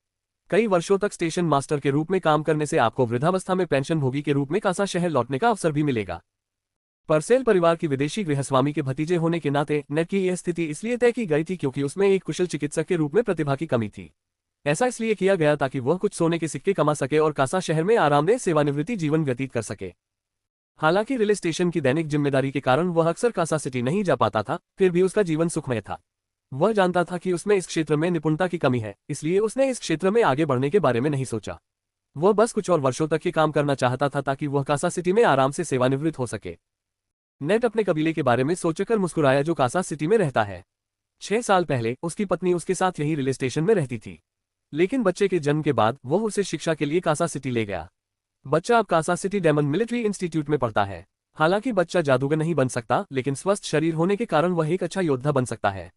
कई वर्षों तक स्टेशन मास्टर के रूप में काम करने से आपको वृद्धावस्था में पेंशन भोगी के रूप में कासा शहर लौटने का अवसर भी मिलेगा। परसेल परिवार की विदेशी गृहस्वामी के भतीजे होने के नाते नेट की यह स्थिति इसलिए तय की गई थी क्योंकि उसमें एक कुशल चिकित्सक के रूप में प्रतिभा की कमी थी। ऐसा इसलिए किया गया ताकि वह कुछ सोने के सिक्के कमा सके और कासा शहर में आरामदेह सेवानिवृत्ति जीवन व्यतीत कर सके। हालांकि रिले स्टेशन की दैनिक जिम्मेदारी के कारण वह अक्सर कासा सिटी नहीं जा पाता था, फिर भी उसका जीवन सुखमय था। वह जानता था कि उसमें इस क्षेत्र में निपुणता की कमी है, इसलिए उसने इस क्षेत्र में आगे बढ़ने के बारे में नहीं सोचा। वह बस कुछ और वर्षों तक ये काम करना चाहता था ताकि वह कासा सिटी में आराम से सेवानिवृत्त हो सके। नेट अपने कबीले के बारे में सोचकर मुस्कुराया जो कासा सिटी में रहता है। 6 साल पहले उसकी पत्नी उसके साथ यही रिले स्टेशन में रहती थी, लेकिन बच्चे के जन्म के बाद वह उसे शिक्षा के लिए कासा सिटी ले गया। बच्चा अब कासा सिटी डेमन मिलिट्री इंस्टीट्यूट में पढ़ता है। हालांकि बच्चा जादूगर नहीं बन सकता, लेकिन स्वस्थ शरीर होने के कारण वह एक अच्छा योद्धा बन सकता है।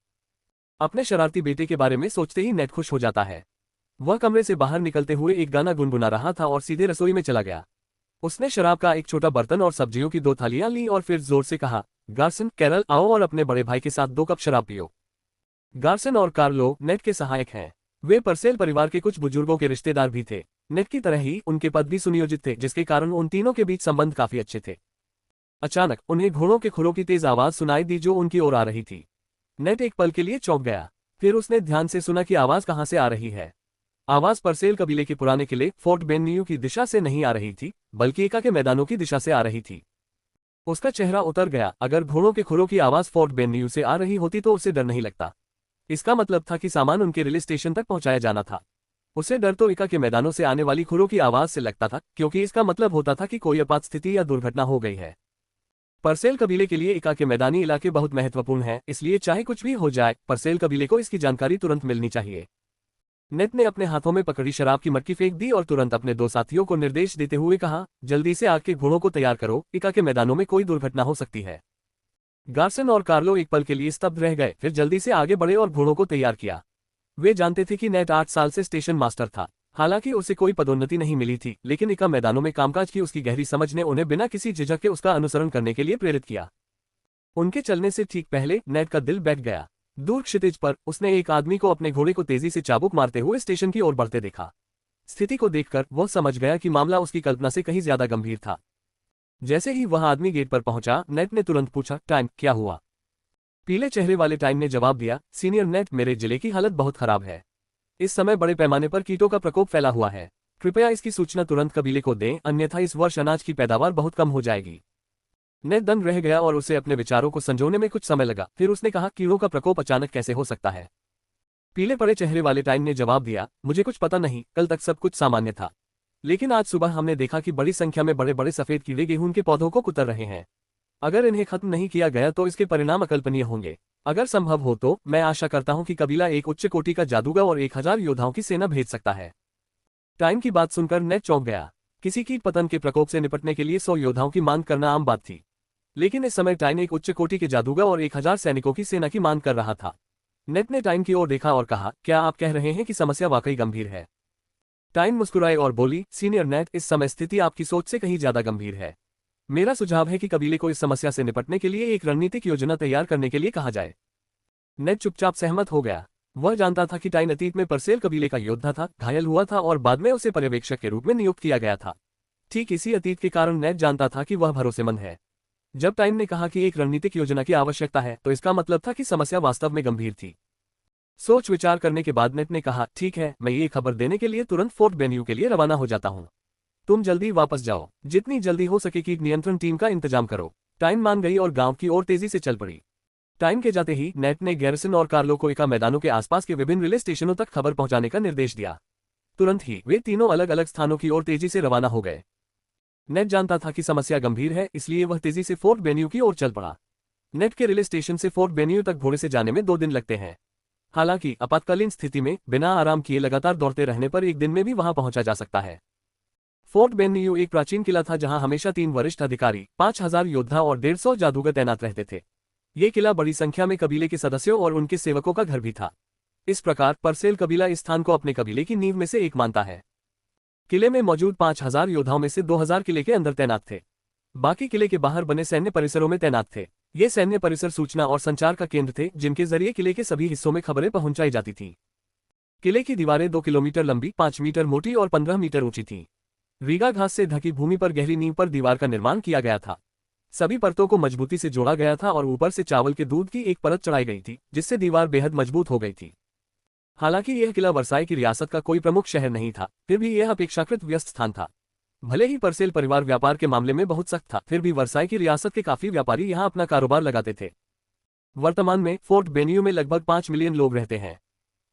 अपने शरारती बेटे के बारे में सोचते ही नेट खुश हो जाता है। वह कमरे से बाहर निकलते हुए एक गाना गुनगुना रहा था और सीधे रसोई में चला गया। उसने शराब का एक छोटा बर्तन और सब्जियों की 2 थालियां ली और फिर जोर से कहा, गार्सन, कैरल, आओ और अपने बड़े भाई के साथ 2 कप शराब पियो। गार्सन और कार्लो नेट के सहायक हैं। वे परसेल परिवार के कुछ बुजुर्गों के रिश्तेदार भी थे। नेट की तरह ही उनके पद भी सुनियोजित थे, जिसके कारण उन तीनों के बीच संबंध काफी अच्छे थे। अचानक उन्हें घोड़ों के खुरों की तेज आवाज सुनाई दी जो उनकी ओर आ रही थी। नेट एक पल के लिए चौंक गया, फिर उसने ध्यान से सुना कि आवाज कहां से आ रही है। आवाज परसेल कबीले के पुराने किले फोर्ट बेन्यू की दिशा से नहीं आ रही थी, बल्कि एका के मैदानों की दिशा से आ रही थी। उसका चेहरा उतर गया। अगर घोड़ों के खुरों की आवाज फोर्ट बेन्यू से आ रही होती तो उसे डर नहीं लगता। इसका मतलब था कि सामान उनके रिले स्टेशन तक पहुंचाया जाना था। उसे डर तो एका के मैदानों से आने वाली खुरों की आवाज से लगता था, क्योंकि इसका मतलब होता था कि कोई आपात स्थिति या दुर्घटना हो गई है। परसेल कबीले के लिए एका के मैदानी इलाके बहुत महत्वपूर्ण हैं, इसलिए चाहे कुछ भी हो जाए, परसेल कबीले को इसकी जानकारी तुरंत मिलनी चाहिए। नेट ने अपने हाथों में पकड़ी शराब की मटकी फेंक दी और तुरंत अपने 2 साथियों को निर्देश देते हुए कहा, जल्दी से आग के घोड़ों को तैयार करो, एका के मैदानों में कोई दुर्घटना हो सकती है। गार्सन और कार्लो एक पल के लिए स्तब्ध रह गए, फिर जल्दी से आगे बढ़े और घोड़ों को तैयार किया। वे जानते थे कि नेट 8 साल से स्टेशन मास्टर था। हालांकि उसे कोई पदोन्नति नहीं मिली थी, लेकिन एका मैदानों में कामकाज की उसकी गहरी समझ ने उन्हें बिना किसी झिझक के उसका अनुसरण करने के लिए प्रेरित किया। उनके चलने से ठीक पहले नेट का दिल बैठ गया। दूर क्षितिज पर उसने एक आदमी को अपने घोड़े को तेजी से चाबुक मारते हुए स्टेशन की ओर बढ़ते देखा। स्थिति को देखकर वह समझ गया कि मामला उसकी कल्पना से कहीं ज्यादा गंभीर था। जैसे ही वह आदमी गेट पर पहुंचा, नेट ने तुरंत पूछा, टाइम, क्या हुआ? पीले चेहरे वाले टाइम ने जवाब दिया, सीनियर नेट, मेरे जिले की हालत बहुत खराब है। इस समय बड़े पैमाने पर कीटों का प्रकोप फैला हुआ है। कृपया इसकी सूचना तुरंत कबीले को दें, अन्यथा इस वर्ष अनाज की पैदावार बहुत कम हो जाएगी। नेट दंग रह गया और उसे अपने विचारों को संजोने में कुछ समय लगा। फिर उसने कहा, कीड़ों का प्रकोप अचानक कैसे हो सकता है? पीले पड़े चेहरे वाले टाइम ने जवाब दिया, मुझे कुछ पता नहीं, कल तक सब कुछ सामान्य था, लेकिन आज सुबह हमने देखा कि बड़ी संख्या में बड़े बड़े सफेद कीड़े गेहूं के पौधों को कुतर रहे हैं। अगर इन्हें खत्म नहीं किया गया तो इसके परिणाम अकल्पनीय होंगे। अगर संभव हो तो मैं आशा करता हूं कि कबीला एक उच्च कोटि का जादूगर और 1000 योद्धाओं की सेना भेज सकता है। टाइम की बात सुनकर नेट चौंक गया। किसी कीट पतंग के प्रकोप से निपटने के लिए 100 योद्धाओं की मांग करना आम बात थी, लेकिन इस समय टाइम एक उच्च कोटि के जादूगर और 1000 सैनिकों की सेना की मांग कर रहा था। नेट ने टाइम की ओर देखा और कहा, क्या आप कह रहे हैं कि समस्या वाकई गंभीर है? टाइम मुस्कुराए और बोली, सीनियर नेट, इस समय स्थिति आपकी सोच से कहीं ज्यादा गंभीर है। मेरा सुझाव है कि कबीले को इस समस्या से निपटने के लिए एक रणनीतिक योजना तैयार करने के लिए कहा जाए। नेट चुपचाप सहमत हो गया। वह जानता था कि टाइम अतीत में परसेल कबीले का योद्धा था, घायल हुआ था और बाद में उसे पर्यवेक्षक के रूप में नियुक्त किया गया था। ठीक इसी अतीत के कारण नेट जानता था कि वह भरोसेमंद है। जब टाइम ने कहा कि एक रणनीतिक योजना की आवश्यकता है, तो इसका मतलब था कि समस्या वास्तव में गंभीर थी। सोच विचार करने के बाद नेट ने कहा, ठीक है, मैं ये खबर देने के लिए तुरंत फोर्ट बेन्यू के लिए रवाना हो जाता हूँ। तुम जल्दी वापस जाओ, जितनी जल्दी हो सके कीट नियंत्रण टीम का इंतजाम करो। टाइम मान गई और गांव की ओर तेजी से चल पड़ी। टाइम के जाते ही नेट ने गैरिसन और कार्लो को एका मैदानों के आसपास के विभिन्न रिले स्टेशनों तक खबर पहुंचाने का निर्देश दिया। तुरंत ही वे तीनों अलग अलग स्थानों की ओर तेजी से रवाना हो गए। नेट जानता था कि समस्या गंभीर है, इसलिए वह तेजी से फोर्ट बेन्यू की ओर चल पड़ा। नेट के रिले स्टेशन से फोर्ट बेन्यू तक घोड़े से जाने में 2 दिन लगते हैं। हालांकि आपातकालीन स्थिति में बिना आराम किए लगातार दौड़ते रहने पर एक दिन में भी वहां पहुंचा जा सकता है। फोर्ट बेन्यू एक प्राचीन किला था जहां हमेशा 3 वरिष्ठ अधिकारी, 5000 योद्धा और 150 जादूगर तैनात रहते थे। ये किला बड़ी संख्या में कबीले के सदस्यों और उनके सेवकों का घर भी था। इस प्रकार परसेल कबीला इस स्थान को अपने कबीले की नींव में से एक मानता है। किले में मौजूद 5000 योद्धाओं में से 2000 किले के अंदर तैनात थे। बाकी किले के बाहर बने सैन्य परिसरों में तैनात थे। ये सैन्य परिसर सूचना और संचार का केंद्र थे, जिनके जरिए किले के सभी हिस्सों में खबरें पहुंचाई जाती थीं। किले की दीवारें 2 किलोमीटर लंबी, 5 मीटर मोटी और 15 मीटर ऊंची थीं। रीगा घास से ढकी भूमि पर गहरी नींव पर दीवार का निर्माण किया गया था। सभी परतों को मजबूती से जोड़ा गया था और ऊपर से चावल के दूध की एक परत चढ़ाई गई थी, जिससे दीवार बेहद मजबूत हो गई थी। हालांकि यह किला वर्साई की रियासत का कोई प्रमुख शहर नहीं था, फिर भी यह अपेक्षाकृत व्यस्त स्थान था। भले ही परसेल परिवार व्यापार के मामले में बहुत सख्त था, फिर भी वर्साई की रियासत के काफी व्यापारी यहां अपना कारोबार लगाते थे। वर्तमान में फोर्ट बेन्यू में लगभग 5 मिलियन लोग रहते हैं।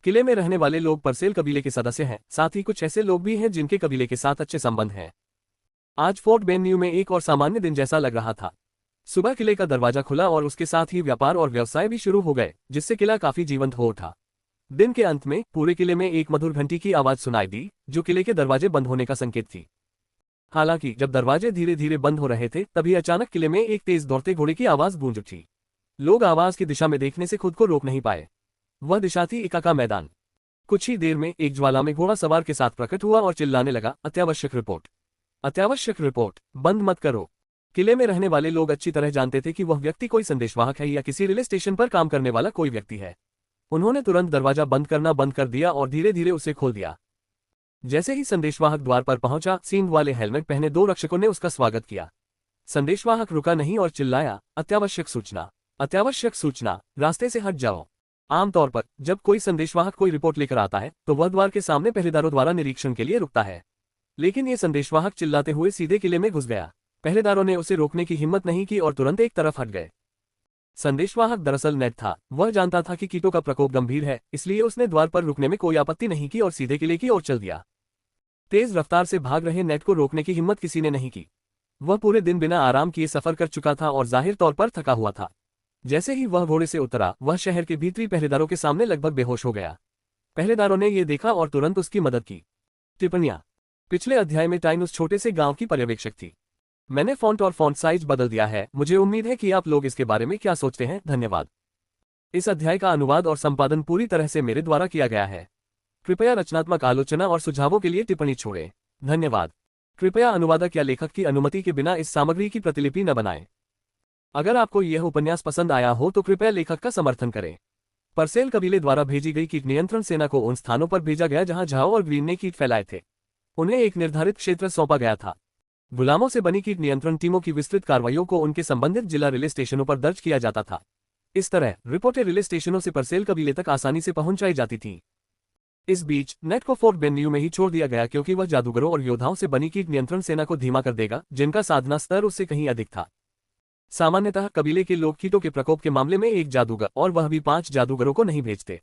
किले में रहने वाले लोग परसेल कबीले के सदस्य हैं, साथ ही कुछ ऐसे लोग भी हैं जिनके कबीले के साथ अच्छे संबंध हैं। आज फोर्ट बेन्यू में एक और सामान्य दिन जैसा लग रहा था। सुबह किले का दरवाजा खुला और उसके साथ ही व्यापार और व्यवसाय भी शुरू हो गए, जिससे किला काफी जीवंत हो उठा। दिन के अंत में पूरे किले में एक मधुर घंटी की आवाज सुनाई दी, जो किले के दरवाजे बंद होने का संकेत थी। हालांकि जब दरवाजे धीरे धीरे बंद हो रहे थे, तभी अचानक किले में एक तेज दौड़ते घोड़े की आवाज गूंज उठी। लोग आवाज की दिशा में देखने से खुद को रोक नहीं पाए। वह दिशा थी इका का मैदान। कुछ ही देर में एक ज्वाला में घोड़ा सवार के साथ प्रकट हुआ और चिल्लाने लगा, अत्यावश्यक रिपोर्ट, अत्यावश्यक रिपोर्ट, बंद मत करो। किले में रहने वाले लोग अच्छी तरह जानते थे कि वह व्यक्ति कोई संदेशवाहक है या किसी रिले स्टेशन पर काम करने वाला कोई व्यक्ति है। उन्होंने तुरंत दरवाजा बंद करना बंद कर दिया और धीरे धीरे उसे खोल दिया। जैसे ही संदेशवाहक द्वार पर पहुंचा, सींग वाले हेलमेट पहने 2 रक्षकों ने उसका स्वागत किया। संदेशवाहक रुका नहीं और चिल्लाया, अत्यावश्यक सूचना, अत्यावश्यक सूचना, रास्ते से हट जाओ। आमतौर पर जब कोई संदेशवाहक कोई रिपोर्ट लेकर आता है तो वह द्वार के सामने पहरेदारों द्वारा निरीक्षण के लिए रुकता है, लेकिन ये संदेशवाहक चिल्लाते हुए सीधे किले में घुस गया। पहरेदारों ने उसे रोकने की हिम्मत नहीं की और तुरंत एक तरफ हट गए। संदेशवाहक दरअसल नेट था। वह जानता था कि कीटों का प्रकोप गंभीर है, इसलिए उसने द्वार पर रुकने में कोई आपत्ति नहीं की और सीधे किले की ओर चल दिया। तेज रफ्तार से भाग रहे नेट को रोकने की हिम्मत किसी ने नहीं की। वह पूरे दिन बिना आराम किए सफर कर चुका था और जाहिर तौर पर थका हुआ था। जैसे ही वह घोड़े से उतरा, वह शहर के भीतरी पहरेदारों के सामने लगभग बेहोश हो गया। पहरेदारों ने यह देखा और तुरंत उसकी मदद की। टिप्पणियां। पिछले अध्याय में टाइन उस छोटे से गांव की पर्यवेक्षक थी। मैंने फॉन्ट और फॉन्ट साइज बदल दिया है। मुझे उम्मीद है कि आप लोग इसके बारे में क्या सोचते हैं। धन्यवाद। इस अध्याय का अनुवाद और संपादन पूरी तरह से मेरे द्वारा किया गया है। कृपया रचनात्मक आलोचना और सुझावों के लिए टिप्पणी छोड़ें। धन्यवाद। कृपया अनुवादक या लेखक की अनुमति के बिना इस सामग्री की प्रतिलिपि न बनाएं। अगर आपको यह उपन्यास पसंद आया हो तो कृपया लेखक का समर्थन करें। परसेल कबीले द्वारा भेजी गई कीट नियंत्रण सेना को उन स्थानों पर भेजा गया जहां झाओ और ग्रीन ने कीट फैलाए थे। उन्हें एक निर्धारित क्षेत्र सौंपा गया था। गुलामों से बनी कीट नियंत्रण टीमों की विस्तृत कार्रवाइयों को उनके संबंधित जिला रिले स्टेशनों पर दर्ज किया जाता था। इस तरह रिपोर्टें रिले स्टेशनों से परसेल कबीले तक आसानी से पहुंचाई जाती थीं। इस बीच नेट को फोर्ट बेन्यू में ही छोड़ दिया गया, क्योंकि वह जादूगरों और योद्धाओं से बनी कीट नियंत्रण सेना को धीमा कर देगा, जिनका साधना स्तर उससे कहीं अधिक था। सामान्यतः कबीले के लोग कीटों के प्रकोप के मामले में एक जादूगर, और वह भी 5 जादूगरों को नहीं भेजते।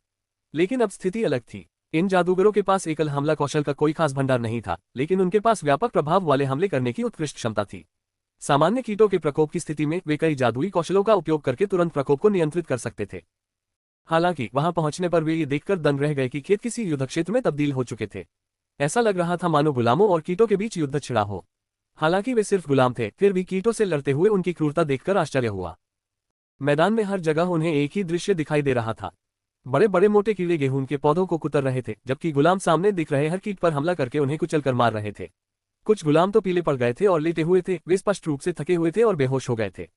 लेकिन अब स्थिति अलग थी। इन जादूगरों के पास एकल हमला कौशल का कोई खास भंडार नहीं था, लेकिन उनके पास व्यापक प्रभाव वाले हमले करने की उत्कृष्ट क्षमता थी। सामान्य कीटों के प्रकोप की स्थिति में वे कई जादुई कौशलों का उपयोग करके तुरंत प्रकोप को नियंत्रित कर सकते थे। हालांकि वहां पहुंचने पर वे ये देखकर दंग रह गए कि खेत किसी युद्ध क्षेत्र में तब्दील हो चुके थे। ऐसा लग रहा था मानो गुलामों और कीटों के बीच युद्ध छिड़ा हो। हालांकि वे सिर्फ गुलाम थे, फिर भी कीटों से लड़ते हुए उनकी क्रूरता देखकर आश्चर्य हुआ। मैदान में हर जगह उन्हें एक ही दृश्य दिखाई दे रहा था। बड़े बड़े मोटे कीड़े गेहूं के पौधों को कुतर रहे थे, जबकि गुलाम सामने दिख रहे हर कीट पर हमला करके उन्हें कुचल कर मार रहे थे। कुछ गुलाम तो पीले पड़ गए थे और लेटे हुए थे। वे स्पष्ट रूप से थके हुए थे और बेहोश हो गए थे।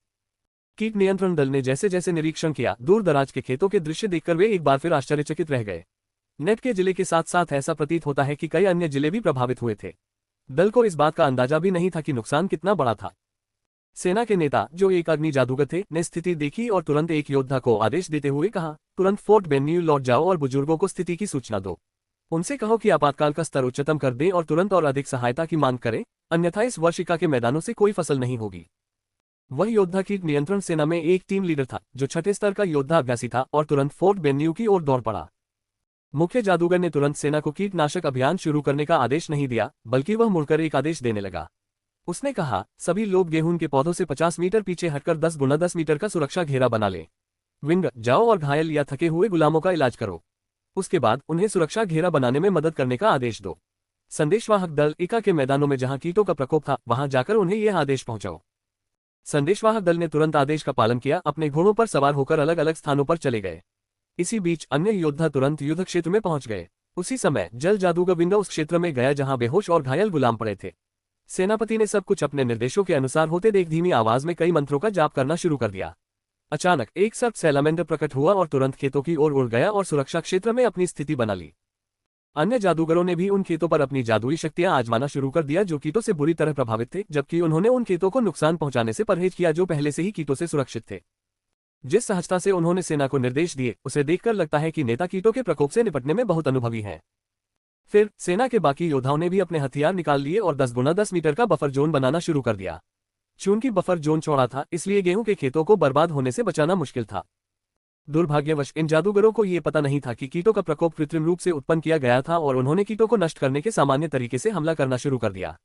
कीट नियंत्रण दल ने जैसे जैसे निरीक्षण किया, दूर दराज के खेतों के दृश्य देखकर वे एक बार फिर आश्चर्यचकित रह गए। नेट के जिले के साथ साथ ऐसा प्रतीत होता है कि कई अन्य जिले भी प्रभावित हुए थे। दल को इस बात का अंदाजा भी नहीं था कि नुकसान कितना बड़ा था। सेना के नेता, जो एक अग्नि जादूगर थे, ने स्थिति देखी और तुरंत एक योद्धा को आदेश देते हुए कहा, तुरंत फोर्ट बेन्यू लौट जाओ और बुजुर्गों को स्थिति की सूचना दो। उनसे कहो कि आपातकाल का स्तर उच्चतम कर दें और तुरंत और अधिक सहायता की मांग करें, अन्यथा इस वर्षिका के मैदानों से कोई फसल नहीं होगी। वह योद्धा कीट नियंत्रण सेना में एक टीम लीडर था, जो 6ठे स्तर का योद्धा अभ्यासी था और तुरंत फोर्ट बेन्यू की ओर दौड़ पड़ा। मुख्य जादूगर ने तुरंत सेना को कीटनाशक अभियान शुरू करने का आदेश नहीं दिया, बल्कि वह मुड़कर एक आदेश देने लगा। उसने कहा, सभी लोग गेहूं के पौधों से 50 मीटर पीछे हटकर 10 गुना 10 मीटर का सुरक्षा घेरा बना ले। विंग, जाओ और घायल या थके हुए गुलामों का इलाज करो। उसके बाद उन्हें सुरक्षा घेरा बनाने में मदद करने का आदेश दो। संदेशवाहक दल इका के मैदानों में जहां कीटों का प्रकोप था, वहां जाकर उन्हें यह आदेश पहुंचाओ। संदेशवाहक दल ने तुरंत आदेश का पालन किया, अपने घोड़ों पर सवार होकर अलग अलग स्थानों पर चले गए। इसी बीच अन्य योद्धा तुरंत युद्ध क्षेत्र में पहुंच गए। उसी समय जल जादूगर विंग उस क्षेत्र में गया जहां बेहोश और घायल गुलाम पड़े थे। सेनापति ने सब कुछ अपने निर्देशों के अनुसार होते देख धीमी आवाज में कई मंत्रों का जाप करना शुरू कर दिया। अचानक एक सर्प सैलामेंडर प्रकट हुआ और तुरंत खेतों की ओर उड़ गया और सुरक्षा क्षेत्र में अपनी स्थिति बना ली। अन्य जादूगरों ने भी उन खेतों पर अपनी जादुई शक्तियां आजमाना शुरू कर दिया जो कीटों से बुरी तरह प्रभावित थे, जबकि उन्होंने उन खेतों को नुकसान पहुंचाने से परहेज किया जो पहले से ही कीटों से सुरक्षित थे। जिस सहजता से उन्होंने सेना को निर्देश दिए, उसे देखकर लगता है कि नेता कीटों के प्रकोप से निपटने में बहुत अनुभवी हैं। फिर सेना के बाकी योद्धाओं ने भी अपने हथियार निकाल लिए और 10 गुना 10 मीटर का बफर जोन बनाना शुरू कर दिया। चूंकि बफर जोन चौड़ा था, इसलिए गेहूं के खेतों को बर्बाद होने से बचाना मुश्किल था। दुर्भाग्यवश इन जादूगरों को ये पता नहीं था कि कीटों का प्रकोप कृत्रिम रूप से उत्पन्न किया गया था और उन्होंने कीटों को नष्ट करने के सामान्य तरीके से हमला करना शुरू कर दिया।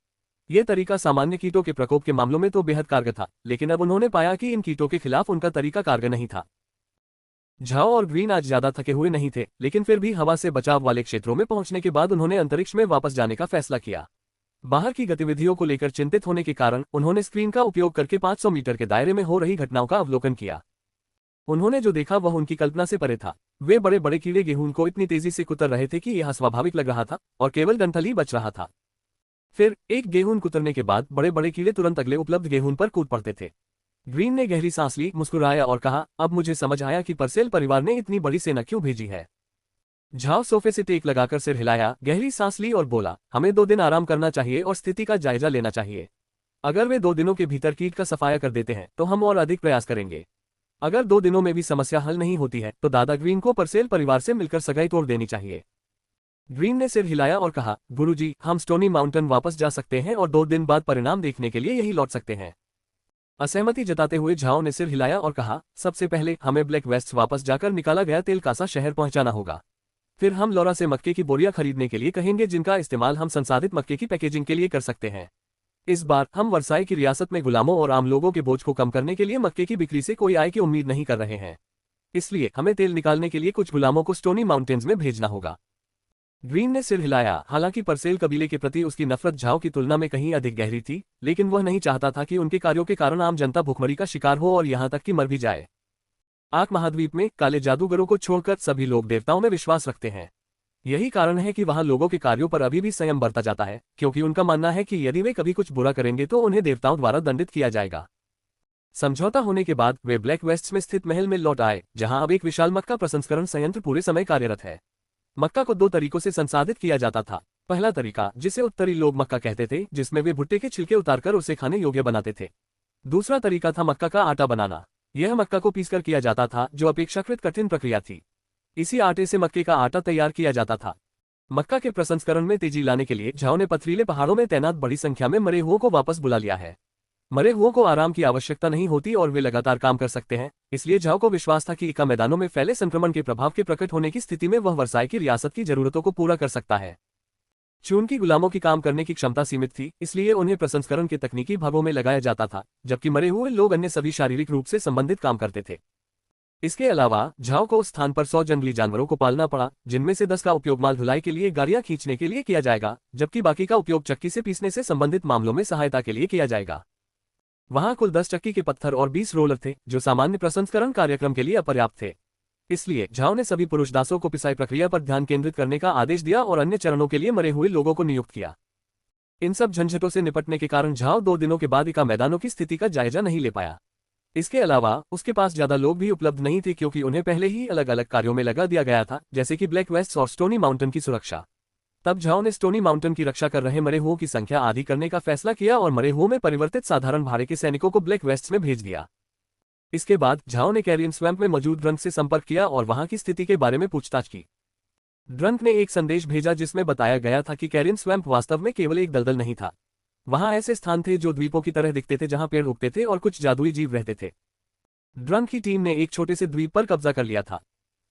यह तरीका सामान्य कीटों के प्रकोप के मामलों में तो बेहद कारगर था, लेकिन अब उन्होंने पाया कि इन कीटों के खिलाफ उनका तरीका कारगर नहीं था। झाओ और ग्रीन आज ज्यादा थके हुए नहीं थे, लेकिन फिर भी हवा से बचाव वाले क्षेत्रों में पहुंचने के बाद उन्होंने अंतरिक्ष में वापस जाने का फैसला किया। बाहर की गतिविधियों को लेकर चिंतित होने के कारण उन्होंने स्क्रीन का उपयोग करके 500 मीटर के दायरे में हो रही घटनाओं का अवलोकन किया। उन्होंने जो देखा वह उनकी कल्पना से परे था। वे बड़े बड़े कीड़े गेहूं को इतनी तेजी से कुतर रहे थे कि यह स्वाभाविक लग रहा था और केवल डंठल ही बच रहा था। फिर एक गेहूं कुतरने के बाद बड़े बड़े कीड़े तुरंत अगले उपलब्ध गेहूं पर कूद पड़ते थे। ग्रीन ने गहरी सांस ली, मुस्कुराया और कहा, अब मुझे समझ आया कि परसेल परिवार ने इतनी बड़ी सेना क्यों भेजी है। झाओ सोफे से टेक लगाकर सिर हिलाया, गहरी सांस ली और बोला, हमें 2 दिन आराम करना चाहिए और स्थिति का जायजा लेना चाहिए। अगर वे 2 दिनों के भीतर कीट का सफाया कर देते हैं तो हम और अधिक प्रयास करेंगे। अगर 2 दिनों में भी समस्या हल नहीं होती है तो दादा ग्रीन को परसेल परिवार से मिलकर सगाई तोड़ देनी चाहिए। ग्रीन ने सिर हिलाया और कहा, गुरुजी, हम स्टोनी माउंटेन वापस जा सकते हैं और 2 दिन बाद परिणाम देखने के लिए यही लौट सकते हैं। असहमति जताते हुए झाओ ने सिर हिलाया और कहा, सबसे पहले हमें ब्लैक वेस्ट वापस जाकर निकाला गया तेल कासा शहर पहुंचाना होगा। फिर हम लौरा से मक्के की बोरियां खरीदने के लिए कहेंगे जिनका इस्तेमाल हम संसाधित मक्के की पैकेजिंग के लिए कर सकते हैं। इस बार हम वर्साई की रियासत में गुलामों और आम लोगों के बोझ को कम करने के लिए मक्के की बिक्री से कोई आय की उम्मीद नहीं कर रहे हैं। इसलिए हमें तेल निकालने के लिए कुछ गुलामों को स्टोनी माउंटेन्स में भेजना होगा। ग्रीन ने सिर हिलाया। हालांकि परसेल कबीले के प्रति उसकी नफरत झाओ की तुलना में कहीं अधिक गहरी थी, लेकिन वह नहीं चाहता था कि उनके कार्यों के कारण आम जनता भूखमरी का शिकार हो और यहां तक कि मर भी जाए। आर्क महाद्वीप में काले जादूगरों को छोड़कर सभी लोग देवताओं में विश्वास रखते हैं। यही कारण है कि वहां लोगों के कार्यों पर अभी भी संयम बरता जाता है, क्योंकि उनका मानना है कि यदि वे कभी कुछ बुरा करेंगे तो उन्हें देवताओं द्वारा दंडित किया जाएगा। समझौता होने के बाद वे ब्लैक वेस्ट में स्थित महल में लौट आए, जहां अब एक विशाल मक्का प्रसंस्करण संयंत्र पूरे समय कार्यरत है। मक्का को 2 तरीकों से संसाधित किया जाता था। पहला तरीका, जिसे उत्तरी लोग मक्का कहते थे, जिसमें वे भुट्टे के छिलके उतारकर उसे खाने योग्य बनाते थे। दूसरा तरीका था मक्का का आटा बनाना। यह मक्का को पीसकर किया जाता था, जो अपेक्षाकृत कठिन प्रक्रिया थी। इसी आटे से मक्के का आटा तैयार किया जाता था। मक्का के प्रसंस्करण में तेजी लाने के लिए झाओ ने पथरीले पहाड़ों में तैनात बड़ी संख्या में मरे हुओं को वापस बुला लिया है। मरे हुओं को आराम की आवश्यकता नहीं होती और वे लगातार काम कर सकते हैं, इसलिए झाओ को विश्वास था कि इका मैदानों में फैले संक्रमण के प्रभाव के प्रकट होने की स्थिति में वह वर्साई की रियासत की जरूरतों को पूरा कर सकता है। चूंकि गुलामों की काम करने की क्षमता सीमित थी, इसलिए उन्हें प्रसंस्करण के तकनीकी भागों में लगाया जाता था, जबकि मरे हुए लोग अन्य सभी शारीरिक रूप से संबंधित काम करते थे। इसके अलावा झाओ को उस स्थान पर 100 जंगली जानवरों को पालना पड़ा, जिनमें से 10 का उपयोग माल ढुलाई के लिए गाड़ियां खींचने के लिए किया जाएगा, जबकि बाकी का उपयोग चक्की से पीसने से संबंधित मामलों में सहायता के लिए किया जाएगा। वहां कुल 10 चक्की के पत्थर और 20 रोलर थे, जो सामान्य प्रसंस्करण कार्यक्रम के लिए अपर्याप्त थे। इसलिए झाओ ने सभी पुरुष दासों को पिसाई प्रक्रिया पर ध्यान केंद्रित करने का आदेश दिया और अन्य चरणों के लिए मरे हुए लोगों को नियुक्त किया। इन सब झंझटों से निपटने के कारण झाओ 2 दिनों के बाद इका मैदानों की स्थिति का जायजा नहीं ले पाया। इसके अलावा उसके पास ज्यादा लोग भी उपलब्ध नहीं थे, क्योंकि उन्हें पहले ही अलग अलग कार्यों में लगा दिया गया था, जैसे कि ब्लैक वेस्ट और स्टोनी माउंटेन की सुरक्षा। तब झाओ ने स्टोनी माउंटेन की रक्षा कर रहे मरे हुओं की संख्या आधी करने का फैसला किया और मरे हुओं में परिवर्तित साधारण भारे के सैनिकों को ब्लैक वेस्ट में भेज दिया। इसके बाद झाओ ने कैरियन स्वैम्प में मौजूद ड्रंक से संपर्क किया और वहां की स्थिति के बारे में पूछताछ की। ड्रंक ने एक संदेश भेजा जिसमें बताया गया था कि कैरियन स्वैम्प वास्तव में केवल एक दलदल नहीं था। वहां ऐसे स्थान थे जो द्वीपों की तरह दिखते थे, जहां पेड़ उगते थे और कुछ जादुई जीव रहते थे। ड्रंक की टीम ने एक छोटे से द्वीप पर कब्जा कर लिया था।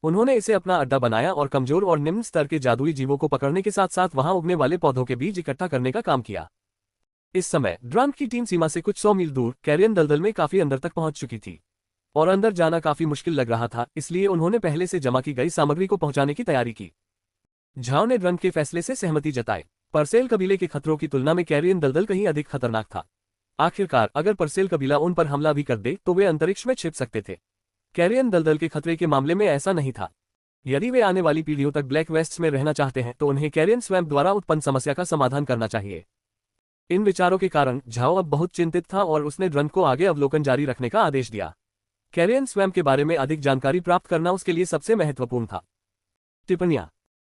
उन्होंने इसे अपना अड्डा बनाया और कमजोर और निम्न स्तर के जादुई जीवों को पकड़ने के साथ साथ वहां उगने वाले पौधों के बीज इकट्ठा करने का काम किया। इस समय ड्रांट की टीम सीमा से कुछ 100 मील दूर कैरियन दलदल में काफी अंदर तक पहुंच चुकी थी और अंदर जाना काफी मुश्किल लग रहा था, इसलिए उन्होंने पहले से जमा की गई सामग्री को पहुंचाने की तैयारी की। झाओ ने ड्रंट के फैसले से सहमति जताई। परसेल कबीले के खतरों की तुलना में कैरियन दलदल कहीं अधिक खतरनाक था। आखिरकार अगर परसेल कबीला उन पर हमला भी कर दे तो वे अंतरिक्ष में छिप सकते थे। कैरियन दलदल के खतरे के मामले में ऐसा नहीं था। यदि वे आने वाली पीढ़ियों तक ब्लैक वेस्ट्स में रहना चाहते हैं तो उन्हें कैरियन स्वैम्प द्वारा उत्पन्न समस्या का समाधान करना चाहिए। इन विचारों के कारण झाओ अब बहुत चिंतित था और उसने ड्रंट को आगे अवलोकन जारी रखने का आदेश दिया। कैरियन स्वैम्प के बारे में अधिक जानकारी प्राप्त करना उसके लिए सबसे महत्वपूर्ण था। टिप्पणियां।